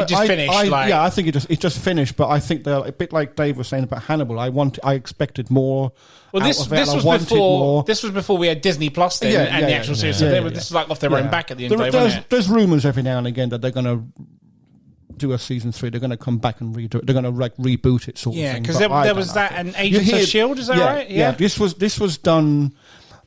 just finished? I think it just finished. But I think they're a bit like Dave was saying about Hannibal. I expected more. Well, this was before we had Disney Plus then, and the actual series. So this is like off their own back at the end of the day, wasn't it? There's rumours every now and again that they're going to do a season 3. They're going to come back and redo it. They're going to like reboot it, sort of thing. Yeah, because there was that and Agents of S.H.I.E.L.D., is that right? Yeah. This was done.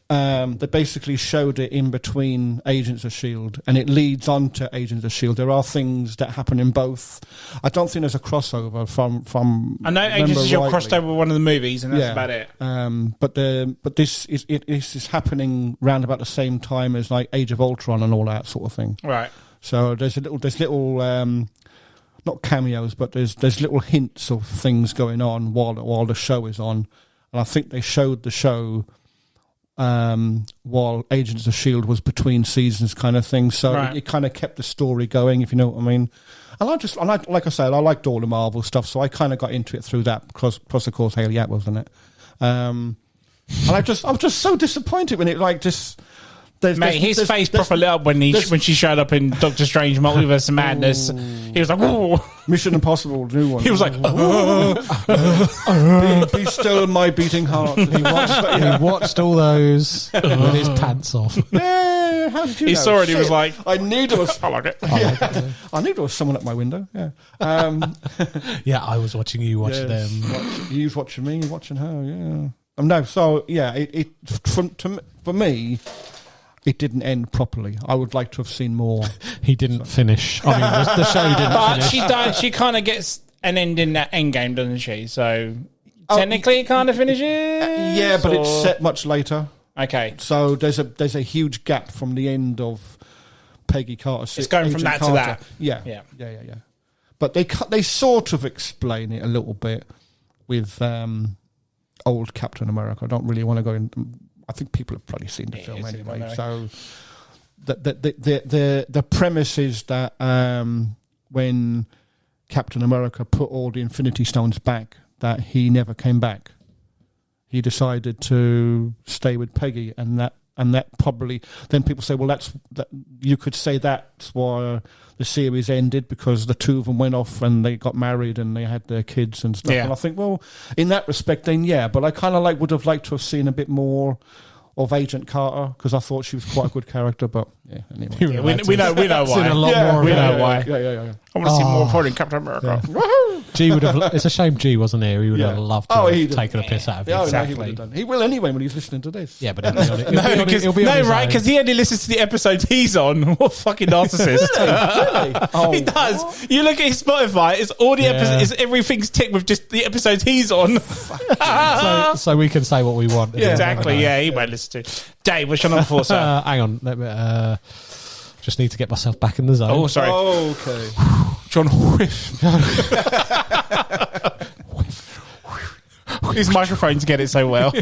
They basically showed it in between Agents of S.H.I.E.L.D. and it leads on to Agents of S.H.I.E.L.D. There are things that happen in both. I don't think there's a crossover from I know Agents of S.H.I.E.L.D. crossed over with one of the movies, and that's about it. But this is happening round about the same time as like Age of Ultron and all that sort of thing. Right. So there's little not cameos, but there's little hints of things going on while the show is on, and I think they showed the show while Agents of S.H.I.E.L.D. was between seasons kind of thing. So it kind of kept the story going, if you know what I mean. And like I said, I liked all the Marvel stuff, so I kind of got into it through that, because of course, Haley Atwell was in it. And I was just so disappointed when it just... His face proper lit up when she showed up in Doctor Strange Multiverse of Madness. He was like, "Whoa!" Mission Impossible, new one. He was like, be still my beating heart." He watched all those with his pants off. Yeah, how did you know? He saw it. He was like, "I knew there was." I like it. I knew there was someone at my window. Yeah, yeah. I was watching you watch them. You was watching me, watching her. Yeah. No, so yeah, for me. It didn't end properly. I would like to have seen more. He didn't finish. I mean, the show didn't finish. But she kind of gets an end in that end game, doesn't she? So technically, it kind of finishes. Yeah, but it's set much later. Okay. So there's a huge gap from the end of Peggy Carter. It's going from that to that. Yeah. But they sort of explain it a little bit with old Captain America. I don't really want to go in. I think people have probably seen the film anyway. So the premise is that when Captain America put all the Infinity Stones back, that he never came back. He decided to stay with Peggy, and that probably then people say, well, that you could say that's why the series ended, because the two of them went off and they got married and they had their kids and stuff. And I think, well, in that respect, then yeah, but I kind of would have liked to have seen a bit more of Agent Carter, because I thought she was quite a good character. But yeah, anyway, we know why. A lot more. We know why. Yeah. I want to see more for Captain America. Yeah. G would have. It's a shame G wasn't here. He would have loved to have taken a piss out of it. Exactly. He will anyway when he's listening to this. Yeah, but he'll be on right, because he only listens to the episodes he's on. What a fucking narcissist! Really? He does. What? You look at his Spotify. It's all the episodes. Everything's ticked with just the episodes he's on. so we can say what we want. Yeah, exactly. Yeah, he won't listen to. Dave, what's your number 4, sir? Hang on. Let me. Just need to get myself back in the zone. Oh, sorry. Oh, okay. John Whiff. His microphones get it so well.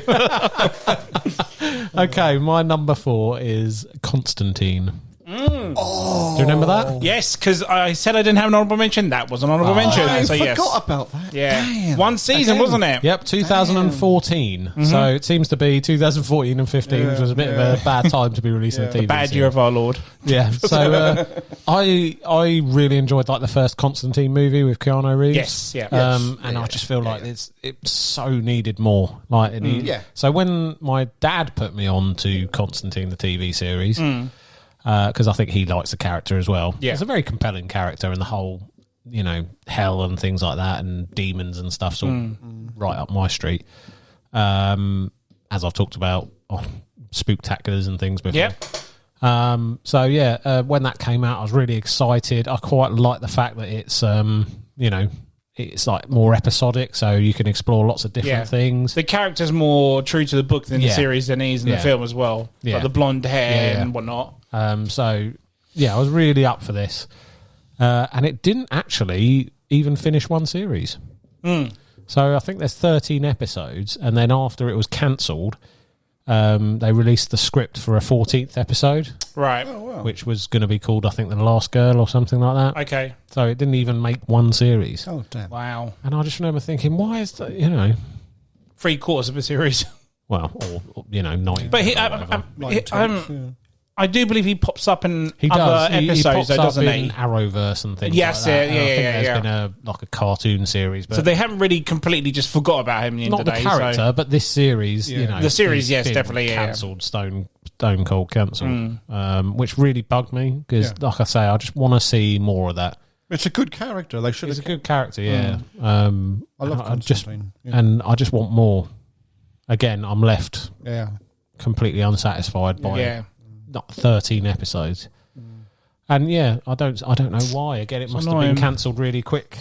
Okay, my number 4 is Constantine. Oh. Do you remember that? Yes, because I said I didn't have an honorable mention. That was an honorable mention. I forgot about that. Yeah. Damn. One season, wasn't it? Yep, 2014. Mm-hmm. So it seems to be 2014 and 15, which was a bit of a bad time to be releasing a TV bad series. Year of our Lord. Yeah. So I really enjoyed the first Constantine movie with Keanu Reeves. Yes. Yeah. And I just feel like it's so needed more. So when my dad put me on to Constantine, the TV series, because I think he likes the character as well. Yeah. It's a very compelling character, and the whole, hell and things like that and demons and stuff's all right up my street. As I've talked about on Spooktaculars and things before. Yep. When that came out, I was really excited. I quite like the fact that it's, it's like more episodic, so you can explore lots of different things. The character's more true to the book than the series than he is in the film as well. Yeah. Like the blonde hair and whatnot. I was really up for this. And it didn't actually even finish one series. So I think there's 13 episodes, and then after it was cancelled, they released the script for a 14th episode. Right. Oh, wow. Which was going to be called, I think, The Last Girl or something like that. Okay. So it didn't even make one series. Oh, damn. Wow. And I just remember thinking, why is that, 3/4 of a series. Well, or 90. But I do believe he pops up in other episodes, he pops though, doesn't up in he? Arrowverse and things Yes, like that. yeah. I think there's been a cartoon series. But so they haven't really completely just forgot about him in the end of the day. Not the character, but this series, The series, yes, definitely, cancelled, stone cold cancelled, which really bugged me, because, like I say, I just want to see more of that. It's a good character. They should. It's a good character, yeah. I love Constantine. And I just want more. Again, I'm left completely unsatisfied by not 13 episodes. And I don't know why. Again, it must have been cancelled really quick.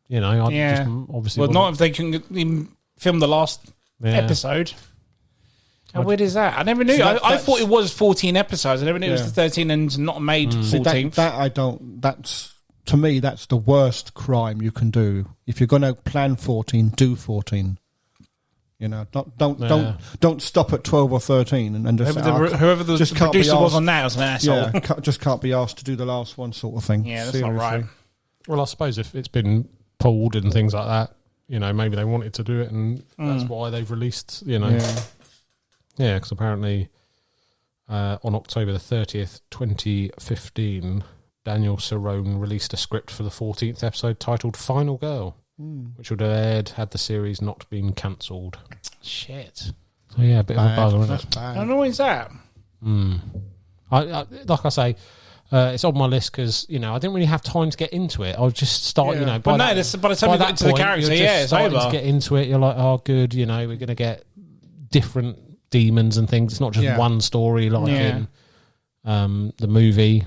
Just obviously. Well, not if they can film the last episode. How weird is that? I never knew. I thought it was 14 episodes. I never knew it was the 13 and not made 14th. That I don't. That's, to me, that's the worst crime you can do. If you're going to plan 14, do 14. You know, don't stop at 12 or 13 and just whoever the producer was on that was an asshole. Yeah, just can't be asked to do the last one, sort of thing. Yeah, that's not right. Well, I suppose if it's been pulled and things like that, you know, maybe they wanted to do it, and that's why they've released. You know, because apparently on October the 30th, 2015, Daniel Cerrone released a script for the 14th episode titled "Final Girl." Which would have aired had the series not been cancelled. Shit. So yeah, a bit of a bugger, isn't it? How annoying is that? Like I say, it's on my list because, you know, I didn't really have time to get into it. I was just starting, you know. But by the time you got into the character, it's over. To get into it, you're like, oh, good, you know, we're going to get different demons and things. It's not just one story like in the movie.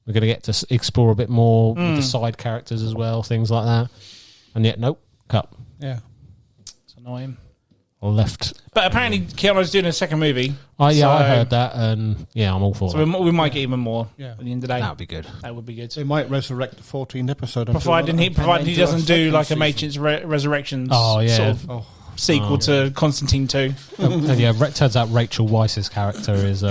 We're going to get to explore a bit more with the side characters as well, things like that. And yet, nope, cut. Yeah. It's annoying. Left. But apparently Keanu's doing a second movie. Oh, yeah, I heard that, and yeah, I'm all for that. So we might get even more at the end of the day. That would be good. That would be good. They might resurrect the 14th episode. Provided he doesn't do like a Matrix Resurrections sort of sequel to Constantine 2. Turns out Rachel Weisz's character is...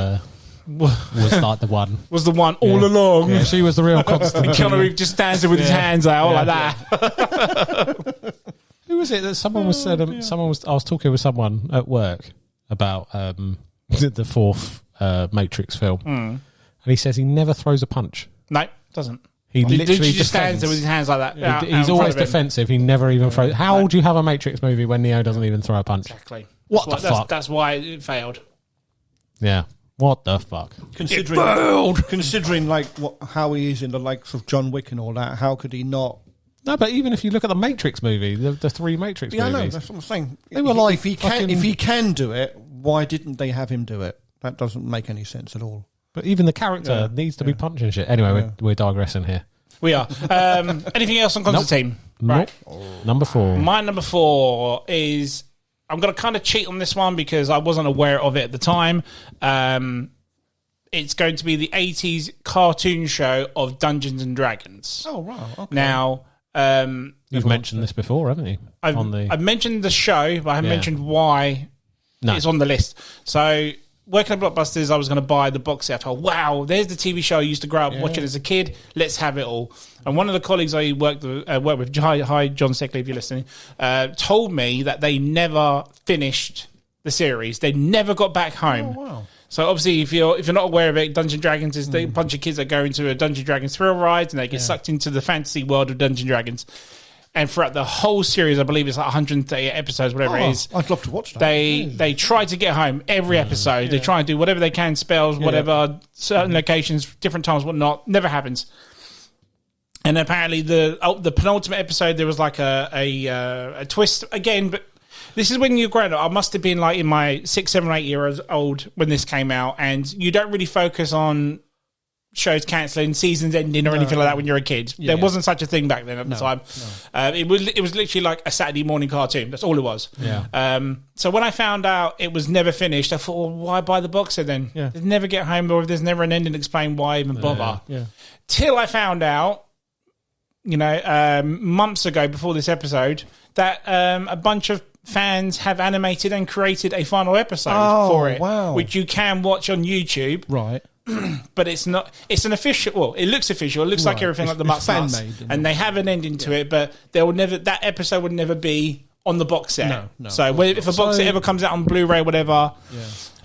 was like the one. Was the one all along. Yeah, she was the real Constantine. Keanu Reeves just stands there with his hands out like that. Who was it that someone was said? I was talking with someone at work about the fourth Matrix film, and he says he never throws a punch. No, doesn't. He literally just stands there with his hands like that. He's always defensive. He never even throws. How would you have a Matrix movie when Neo doesn't even throw a punch? Exactly. What the fuck? That's why it failed. Yeah. What the fuck? Considering like how he is in the likes of John Wick and all that, how could he not? No, but even if you look at the Matrix movie, the three Matrix movies. I know, that's what I'm saying. They were like if he can do it, why didn't they have him do it? That doesn't make any sense at all. But even the character needs to be punching shit. Anyway, we're digressing here. We are. Anything else on Constantine? Right. Number 4. My number 4 is... I'm going to kind of cheat on this one because I wasn't aware of it at the time. It's going to be the 80s cartoon show of Dungeons and Dragons. Oh, wow. Okay. Now... You've mentioned this before, haven't you? I've mentioned the show, but I haven't mentioned why it's on the list. So... Working at Blockbusters, I was going to buy the box set. I thought, wow, there's the TV show I used to grow up watching as a kid. Let's have it all. And one of the colleagues I worked with, hi John Seckley, if you're listening, told me that they never finished the series. They never got back home. Oh, wow. So obviously, if you're not aware of it, Dungeons & Dragons is a bunch of kids that go into a Dungeons & Dragons thrill ride and they get sucked into the fantasy world of Dungeons & Dragons. And throughout the whole series, I believe it's like 130 episodes, whatever it is. I'd love to watch that. They try to get home every episode. They try and do whatever they can, spells, whatever, certain locations, different times, whatnot. Never happens. And apparently the penultimate episode, there was like a twist again, but this is when you're growing up. I must have been like in my 6, 7, 8 years old when this came out, and you don't really focus on shows cancelling, seasons ending, or anything like that when you're a kid. There wasn't such a thing back then at the time. It was literally like a Saturday morning cartoon. That's all it was. So when I found out it was never finished, I thought, well, why buy the box set then? They'd never get home, or if there's never an ending, explain why even bother. Till I found out, months ago before this episode, that a bunch of fans have animated and created a final episode for it, which you can watch on YouTube. Right. But it's not. It's an official. Well, it looks official. It looks like everything like the Mutt Nuts, and they have an ending to it. But there will never. That episode would never be on the box set. No. So if a box set ever comes out on Blu-ray, whatever.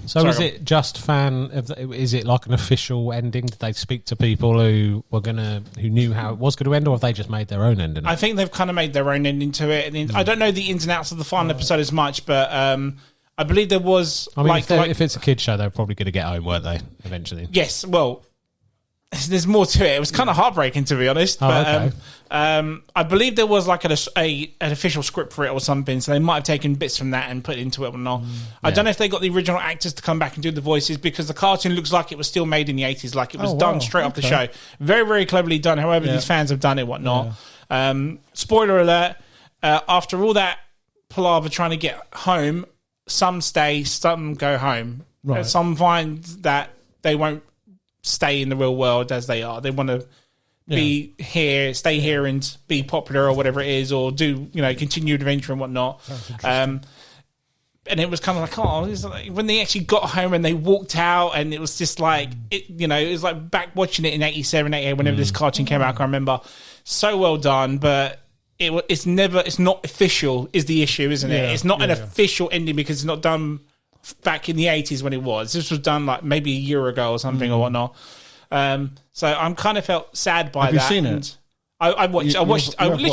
So is it just is it like an official ending? Did they speak to people who knew how it was going to end, or have they just made their own ending? I think they've kind of made their own ending to it. And I don't know the ins and outs of the final episode as much, but. I believe there was... if it's a kid's show, they're probably going to get home, weren't they, eventually? Yes, well, there's more to it. It was kind of heartbreaking, to be honest. But I believe there was like an official script for it or something, so they might have taken bits from that and put it into it or not. I don't know if they got the original actors to come back and do the voices, because the cartoon looks like it was still made in the 80s, like it was done straight off the show. Very, very cleverly done, however these fans have done it, whatnot. Spoiler alert, after all that palaver trying to get home... Some stay, some go home. Right. Some find that they won't stay in the real world as they are. They want to be here, stay here and be popular or whatever it is, or do, continue adventure and whatnot. And it was kind of like, it was like when they actually got home and they walked out, and it was just like, it was like back watching it in 87, 88, whenever this cartoon came out, I can remember. So well done, but it's not official is the issue, isn't it? It's not an official ending because it's not done back in the 80s when it was. This was done like maybe a year ago or something or whatnot. So I'm kind of felt sad by that. Have you seen it? I literally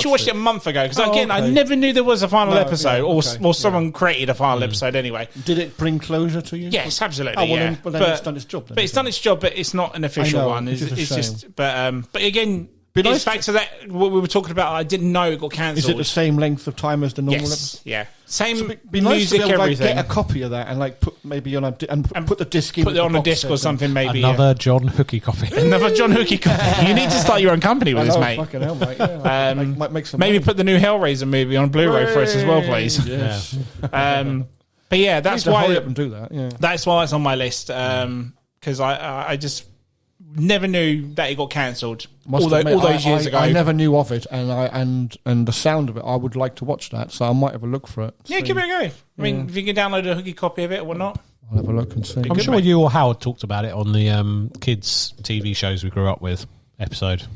watched it a month ago because I never knew there was a final episode or someone created a final episode anyway. Did it bring closure to you? Yes, absolutely. Then it's done its job. Then, but it's done its job, but it's not an official one. It's just, but again, it's back to that what we were talking about. I didn't know it got cancelled. Is it the same length of time as the normal episode? Yeah. Same so be nice music, to be able to, everything. Get a copy of that and put maybe on and put the disc in. Put it on a disc or something, maybe. Another John Hookie copy. Another John Hookie copy. You need to start your own company with this, mate. Fucking hell, mate. Yeah. Might make some maybe money. put the new Hellraiser movie on Blu-ray for us as well, please. Yes. But yeah, that's why. Hurry up and do that. Yeah. That's why it's on my list because I just never knew that it got cancelled all those years ago. I never knew of it, and the sound of it, I would like to watch that, so I might have a look for it. Yeah, give it a go. I mean, if you can download a hooky copy of it or whatnot. I'll have a look and see. I'm sure you or Howard talked about it on the kids' TV shows we grew up with episode.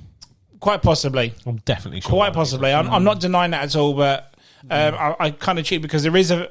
Quite possibly. I'm definitely sure. Quite possibly. I'm not denying that at all, but I kind of cheat because there is a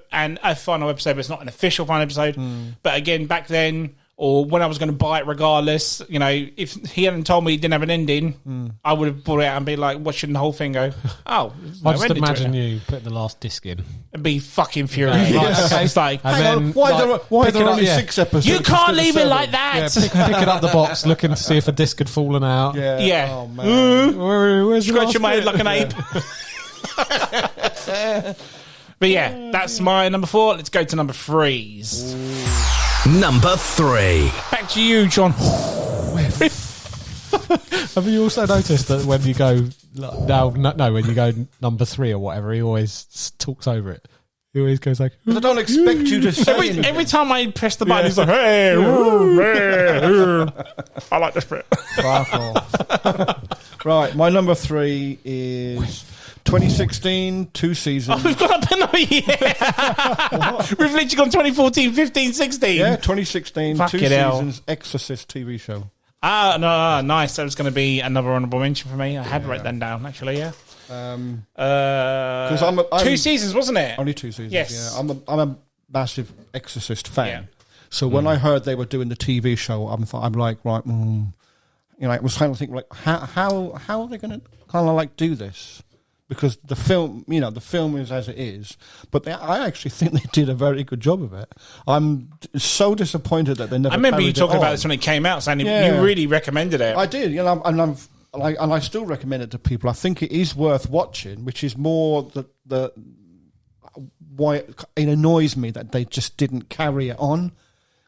final episode, but it's not an official final episode. But again, back then, or when I was going to buy it regardless, if he hadn't told me he didn't have an ending, I would have bought it out and be like, watching the whole thing go, I just imagine you putting the last disc in. And be fucking furious. It's like, why are there only 6 episodes? You can't leave it like that. Yeah, picking up the box, looking to see if a disc had fallen out. Yeah. Oh, man. Where's scratching my head like an ape. But yeah, that's my number 4. Let's go to number 3's. Number 3. Back to you, John. Have you also noticed that when you go when you go number 3 or whatever, he always talks over it. He always goes like, I don't expect you to say every time I press the button, he's like, hey, I like this bit. Fuck off. Right, my number 3 is 2016, 2 seasons. We've gone up another year. We've literally gone 2014, 15, 16. Yeah, 2016, Fuck 2 seasons, Exorcist TV show. No, nice. That was going to be another honourable mention for me. I had written that down, actually, yeah. Because I'm 2 seasons, wasn't it? Only 2 seasons, yes. yeah. I'm a massive Exorcist fan. Yeah. So when I heard they were doing the TV show, I'm like, right, I was trying to think, like, how are they going to kind of like do this? Because the film is as it is, but I actually think they did a very good job of it. I'm so disappointed that they never. I remember you carried talking it about on. this when it came out, saying you really recommended it. I did, and I still recommend it to people. I think it is worth watching, which is more the why it annoys me that they just didn't carry it on,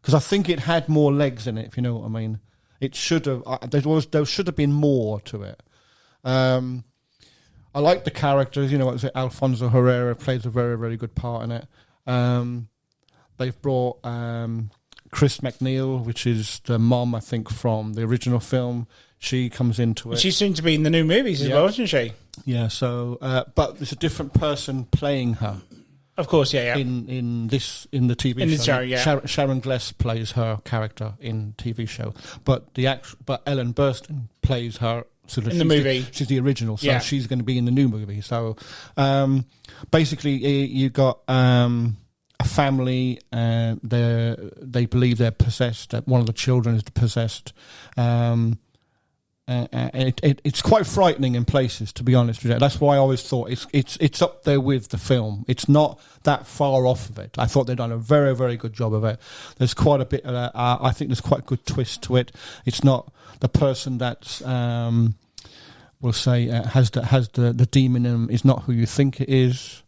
because I think it had more legs in it. If you know what I mean, it should have. There should have been more to it. I like the characters. Alfonso Herrera plays a very, very good part in it. They've brought Chris McNeil, which is the mom, I think, from the original film. She comes into it. She's soon to be in the new movies as well, isn't she? Yeah. So, but there's a different person playing her. Of course, yeah. In the TV show. In the show, yeah. Sharon Gless plays her character in TV show, but Ellen Burstyn plays her. So in the movie. She's the original, so she's going to be in the new movie. So basically, you got a family, and they believe they're possessed, that one of the children is possessed. It's quite frightening in places, to be honest with you. That's why I always thought it's up there with the film. It's not that far off of it. I thought they'd done a very, very good job of it. There's quite a bit of I think there's quite a good twist to it. It's not the person that's we'll say has the demon in him is not who you think it is.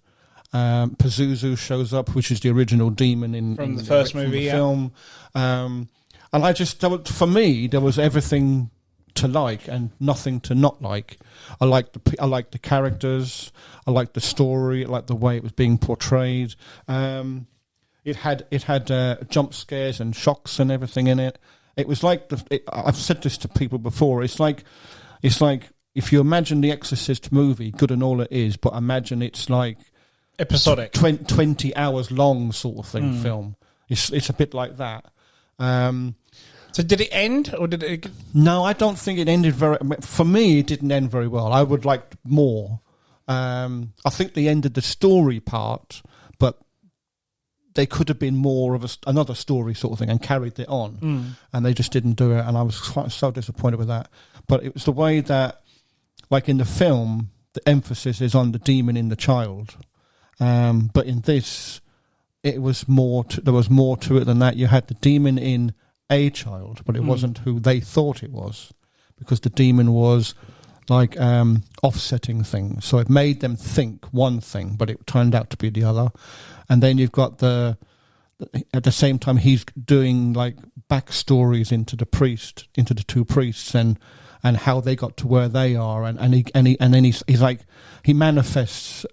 Pazuzu shows up, which is the original demon in the first movie, film. And I just, for me, there was everything to like and nothing to not like. I like the characters. I like the story. I like the way it was being portrayed. It had jump scares and shocks and everything in it. It was like I've said this to people before. It's like if you imagine the Exorcist movie, good and all it is, but imagine it's like episodic, 20 hours long sort of thing. Film. It's a bit like that. So did it end, or did it? No, I don't think it ended very. For me, it didn't end very well. I would like more. I think they ended the story part, but they could have been more of another story sort of thing and carried it on, and they just didn't do it. And I was quite so disappointed with that. But it was the way that, like in the film, the emphasis is on the demon in the child, but in this, it was more. There was more to it than that. You had the demon in a child, but it wasn't who they thought it was, because the demon was like offsetting things. So it made them think one thing, but it turned out to be the other. And then you've got at the same time, he's doing like backstories into the two priests, and how they got to where they are, and then he's like, he manifests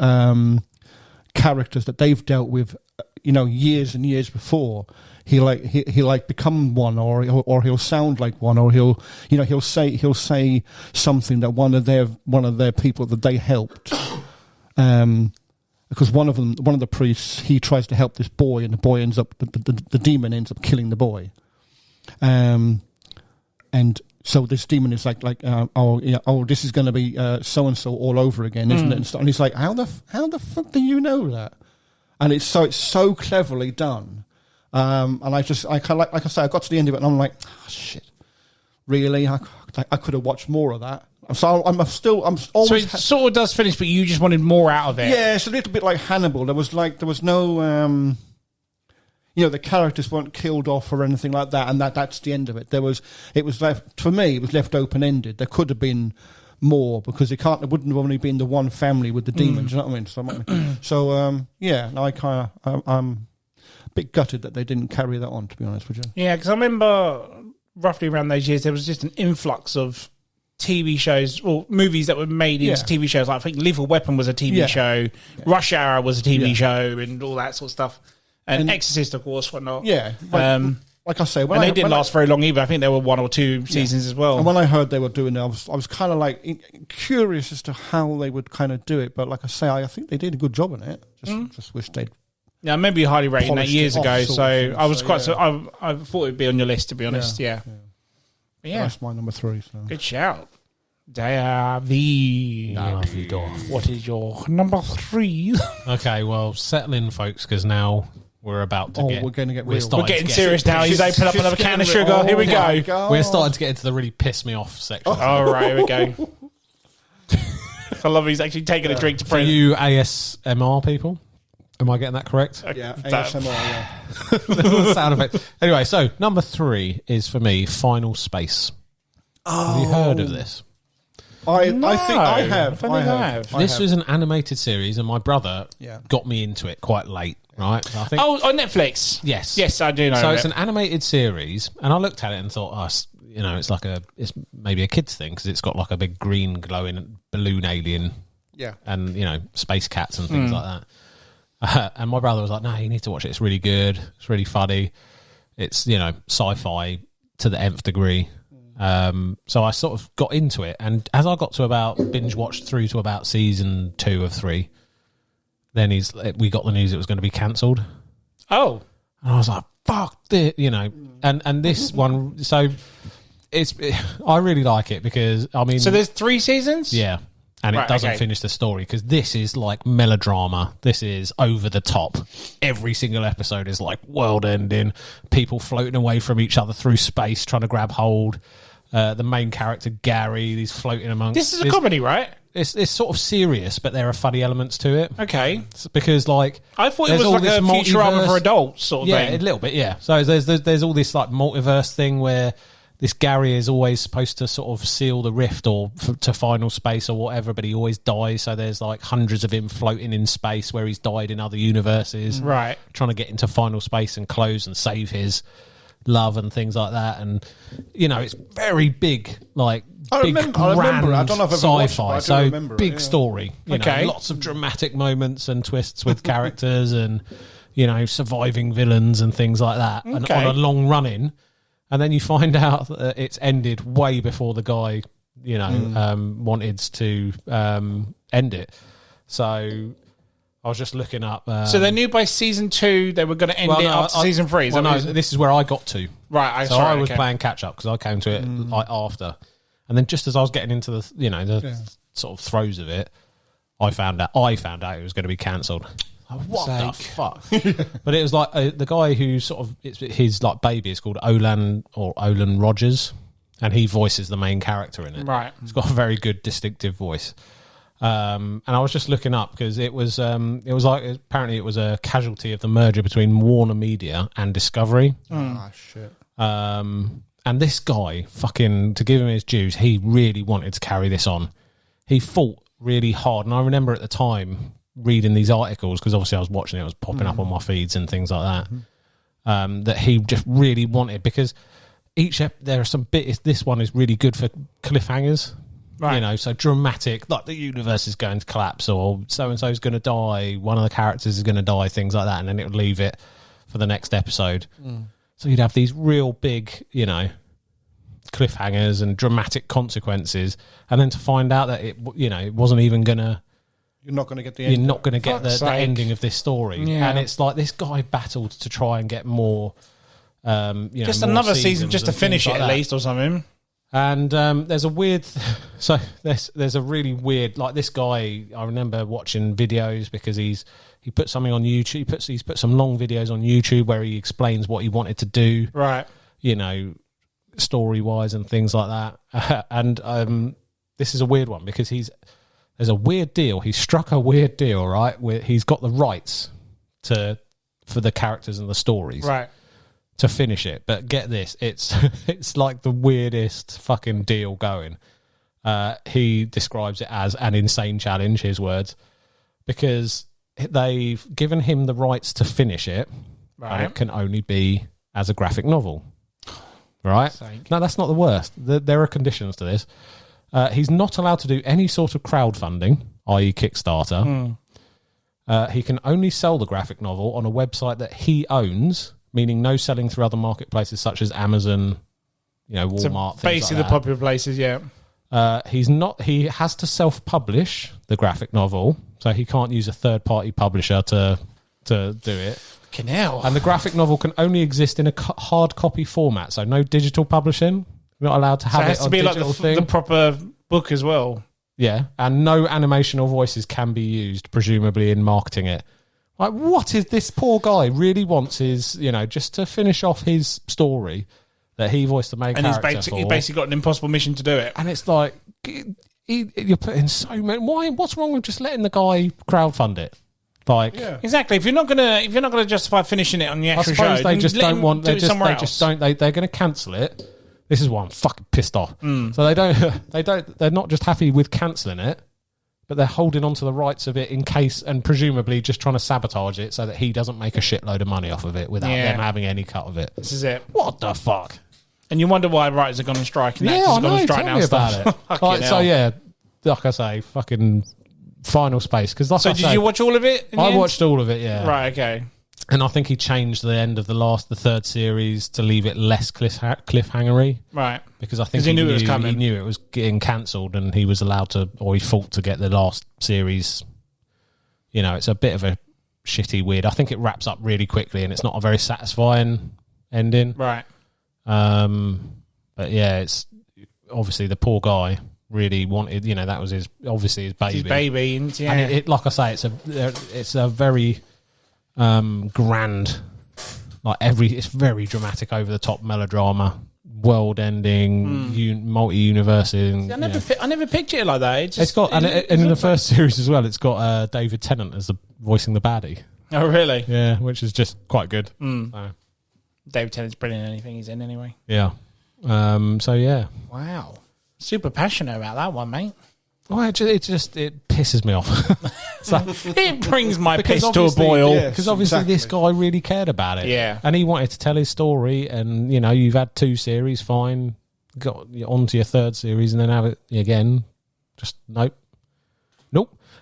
characters that they've dealt with, years and years before. He become one, or he'll sound like one, or he'll say something that one of their people that they helped, because one of the priests, he tries to help this boy, and the boy ends up the demon ends up killing the boy, and so this demon is like this is going to be so and so all over again, isn't it? And he's like, how the fuck do you know that? And it's so cleverly done. And I kind of like I say, I got to the end of it, and I'm like, oh, shit, really? I could have watched more of that. So I'm always. So it sort of does finish, but you just wanted more out of it. Yeah, it's a little bit like Hannibal. There was no, the characters weren't killed off or anything like that, and that's the end of it. It was left, for me, it was left open ended. There could have been more, because it wouldn't have only been the one family with the demons. You know what I mean? I'm a bit gutted that they didn't carry that on, to be honest with you. Yeah, because I remember roughly around those years, there was just an influx of TV shows or movies that were made into TV shows. Like, I think Lethal Weapon was a TV show, Rush Hour was a TV show, and all that sort of stuff. And Exorcist, of course, whatnot. Yeah. Like I say, they didn't last very long either. I think there were 1 or 2 seasons as well. And when I heard they were doing it, I was kind of like curious as to how they would kind of do it. But like I say, I think they did a good job in it. Just wish they'd. Yeah, I remember you highly rating that years ago, so I was I thought it'd be on your list, to be honest. Yeah. That's my number 3. So. Good shout. David. What is your number 3? Okay, well, settle in, folks, because now we're about to we're going to get real. We're getting serious now. He's opened up another can of sugar. Here we go. We're starting to get into the really piss me off section. All right, here we go. I love he's actually taking a drink to For print. you ASMR people, am I getting that correct? Yeah, ASMR, Sound effect. Anyway, so number 3 is for me Final Space. Have you heard of this? I think I have. This was an animated series, and my brother got me into it quite late. Right? I think, on Netflix. Yes, I do know. So it's an animated series, and I looked at it and thought, it's maybe a kids thing, because it's got like a big green glowing balloon alien, and space cats and things like that. And my brother was like, "No, you need to watch it. It's really good. It's really funny. It's sci-fi to the nth degree." So I sort of got into it, and as I got to binge watched through to about season 2 of 3. Then we got the news it was going to be cancelled. Oh. And I was like, fuck this, And this one, so I really like it because, I mean... So there's 3 seasons? Yeah. And it doesn't finish the story, because this is like melodrama. This is over the top. Every single episode is like world ending, people floating away from each other through space trying to grab hold. The main character, Gary, he's floating amongst... This is a comedy, right? It's sort of serious, but there are funny elements to it. Okay. Because, like... I thought it was like a Futurama for adults sort of thing. Yeah, a little bit, yeah. So there's all this, like, multiverse thing where this Gary is always supposed to sort of seal the rift to final space or whatever, but he always dies. So there's, like, hundreds of him floating in space where he's died in other universes. Right. Trying to get into final space and close and save his love and things like that. And, it's very big, like... I remember. I don't know if I've ever watched it, but I do remember it. Big story. Lots of dramatic moments and twists with characters and, surviving villains and things like that. And on a long run-in. And then you find out that it's ended way before the guy, wanted to end it. So I was just looking up. So they knew by season 2 they were going to end it after season 3. This is where I got to. Right. I was playing catch up because I came to it after, and then just as I was getting into the sort of throes of it, I found out it was going to be cancelled. What the fuck? But it was like the guy who sort of his like baby is called Olan Rogers, and he voices the main character in it. Right, he's got a very good distinctive voice. And I was just looking up because it was like apparently it was a casualty of the merger between Warner Media and Discovery. Oh shit. And this guy, fucking, to give him his dues, he really wanted to carry this on. He fought really hard, and I remember at the time reading these articles, because obviously I was watching it, was popping up on my feeds and things like that, that he just really wanted, because there are some bits, this one is really good for cliffhangers, right? So dramatic, like the universe is going to collapse, or so-and-so is going to die, one of the characters is going to die, things like that, and then it would leave it for the next episode. So you'd have these real big, cliffhangers and dramatic consequences, and then to find out that it wasn't even going to, you're not going to get the end. You're not going to get the ending of this story. Yeah. And it's like this guy battled to try and get more, just more another season just to finish it like at least or something. And there's a weird, there's a really weird, like this guy, I remember watching videos because he put something on YouTube, he's put some long videos on YouTube where he explains what he wanted to do. Right. Story-wise and things like that. And this is a weird one because there's a weird deal. He struck a weird deal, right? Where he's got the rights for the characters and the stories, right, to finish it. But get this, it's like the weirdest fucking deal going. He describes it as an insane challenge, his words, because they've given him the rights to finish it, right, and it can only be as a graphic novel, right? No, that's not the worst. There are conditions to this. He's not allowed to do any sort of crowdfunding, i.e. Kickstarter. He can only sell the graphic novel on a website that he owns, meaning no selling through other marketplaces such as Amazon, Walmart, so basically the popular places, yeah. He has to self-publish the graphic novel, so he can't use a third-party publisher to do it. Fucking hell. And the graphic novel can only exist in a hard copy format, so no digital publishing. You're not allowed to have it on digital thing. It has to be like the proper book as well. Yeah, and no animation or voices can be used, presumably in marketing it. Like, what is this poor guy really wants is, just to finish off his story that he voiced the main character he's basically got an impossible mission to do it. And it's like, you're putting so many... What's wrong with just letting the guy crowdfund it? Like, yeah. Exactly. If you're not gonna justify finishing it on the actual show, they just don't want. They're going to cancel it. This is why I'm fucking pissed off. So they're not just happy with cancelling it, but they're holding on to the rights of it in case, and presumably just trying to sabotage it so that he doesn't make a shitload of money off of it without them having any cut of it. This is it. What the fuck? And you wonder why writers have gone on strike. And I know. Tell me about it. So yeah, like I say, fucking Final Space. Because did you watch all of it? I watched all of it. Yeah. Right. Okay. And I think he changed the end of the third series to leave it less cliffhangery. Right. Because I think he knew it was coming. He knew it was getting cancelled and he was allowed to, or he fought to get the last series. It's a bit of a shitty weird. I think it wraps up really quickly and it's not a very satisfying ending. Right. But yeah, it's obviously the poor guy really wanted, that was his baby. His baby. Yeah. And it, like I say, it's a very... grand, it's very dramatic, over the top melodrama, world ending, multi-universe. I never pictured it like that. It's got, and in the first series as well, it's got David Tennant as voicing the baddie. Oh, really? Yeah, which is just quite good. So. David Tennant's brilliant in anything he's in, anyway. Yeah. So yeah. Wow. Super passionate about that one, mate. Well, it pisses me off. So, it brings my piss to a boil. Because obviously this guy really cared about it. Yeah. And he wanted to tell his story, and, you've had 2 series, fine. Got on to your 3rd series, and then have it again. Just, nope.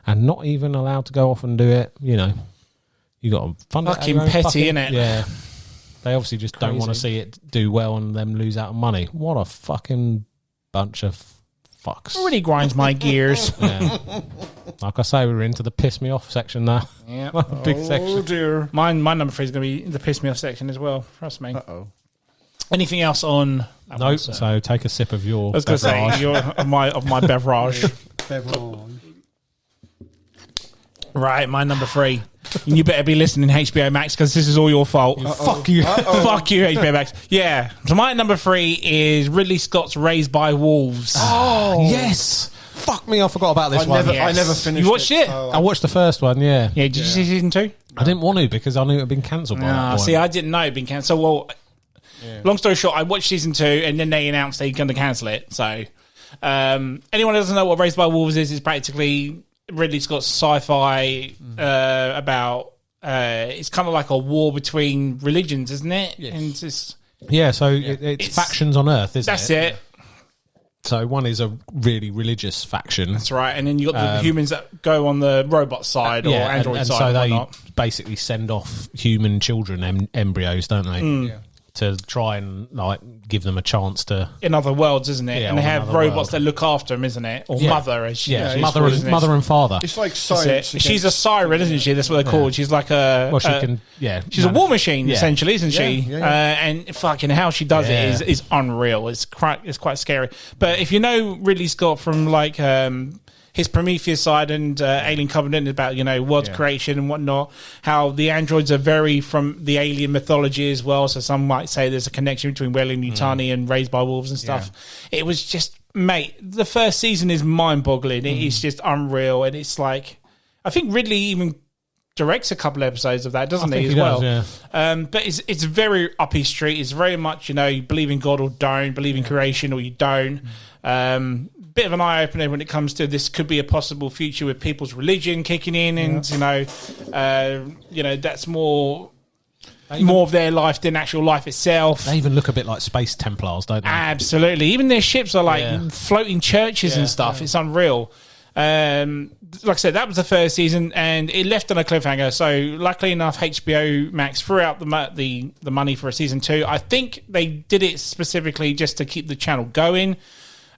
And not even allowed to go off and do it, You got to fund it. Fucking petty, innit? Yeah. They obviously just don't want to see it do well and them lose out on money. What a fucking bunch of fucks. Really grinds my gears. Yeah. Like I say, we're into the piss me off section now. Yeah. Big section. dear. My number 3 is going to be the piss me off section as well. Trust me. Uh-oh. Anything else on? That Nope. one, sir? So take a sip of your. I was going to say of my beverage. Right, my number 3. You better be listening, HBO Max, because this is all your fault. Fuck you. Fuck you, HBO Max. Yeah. So my number 3 is Ridley Scott's Raised by Wolves. Oh, yes. Fuck me, I forgot about this one. I never finished. You watched it? So I watched the first one, yeah. Yeah, did you see season 2? I didn't want to because I knew it had been cancelled by that point. See, I didn't know it had been cancelled. Well, long story short, I watched season 2 and then they announced they're going to cancel it. So, anyone who doesn't know what Raised by Wolves is practically Ridley Scott's sci-fi about. It's kind of like a war between religions, isn't it? Yes. And it's it's factions on Earth, isn't it? that's it. So one is a really religious faction. That's right. And then you got the humans that go on the robot side or android and side. so and they whatnot. basically send off human children, embryos, don't they? Yeah. To try and like give them a chance to. In other worlds, isn't it? Yeah, and they on have another robots world. that look after them, isn't it? Or Yeah. mother, as she Yeah, she's mother, called, isn't it? mother and father. It's like That's science. it. She's a siren, isn't she? That's what they're called. She's like a. Well, she can. Yeah, She's a war machine, Yeah. essentially, isn't she? Yeah, yeah. And fucking how she does Yeah. it is unreal. It's quite scary. But if you know Ridley Scott from like his Prometheus side and Alien Covenant about world creation and whatnot, how the androids are very from the alien mythology as well. So some might say there's a connection between Weyland-Yutani and Raised by Wolves and stuff. It was just, mate, the first season is mind-boggling. It is just unreal, and it's like I think Ridley even directs a couple episodes of that, doesn't he, as well? Does, But it's very up his street. It's very much, you believe in God or don't, believe in creation or you don't. Bit of an eye-opener when it comes to this could be a possible future with people's religion kicking in and, that's more of their life than actual life itself. They even look a bit like space Templars, don't they? Absolutely. Even their ships are like floating churches and stuff. It's unreal. Like I said, that was the first season, and it left on a cliffhanger. So, luckily enough, HBO Max threw out the money for a season 2. I think they did it specifically just to keep the channel going,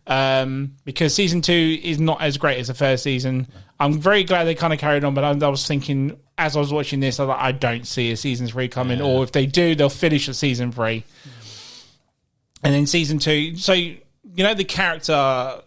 because season 2 is not as great as the first season. I'm very glad they kind of carried on, but I was thinking as I was watching this, I was like, I don't see a season 3 coming, or if they do, they'll finish at season 3, and then season 2. So, the character.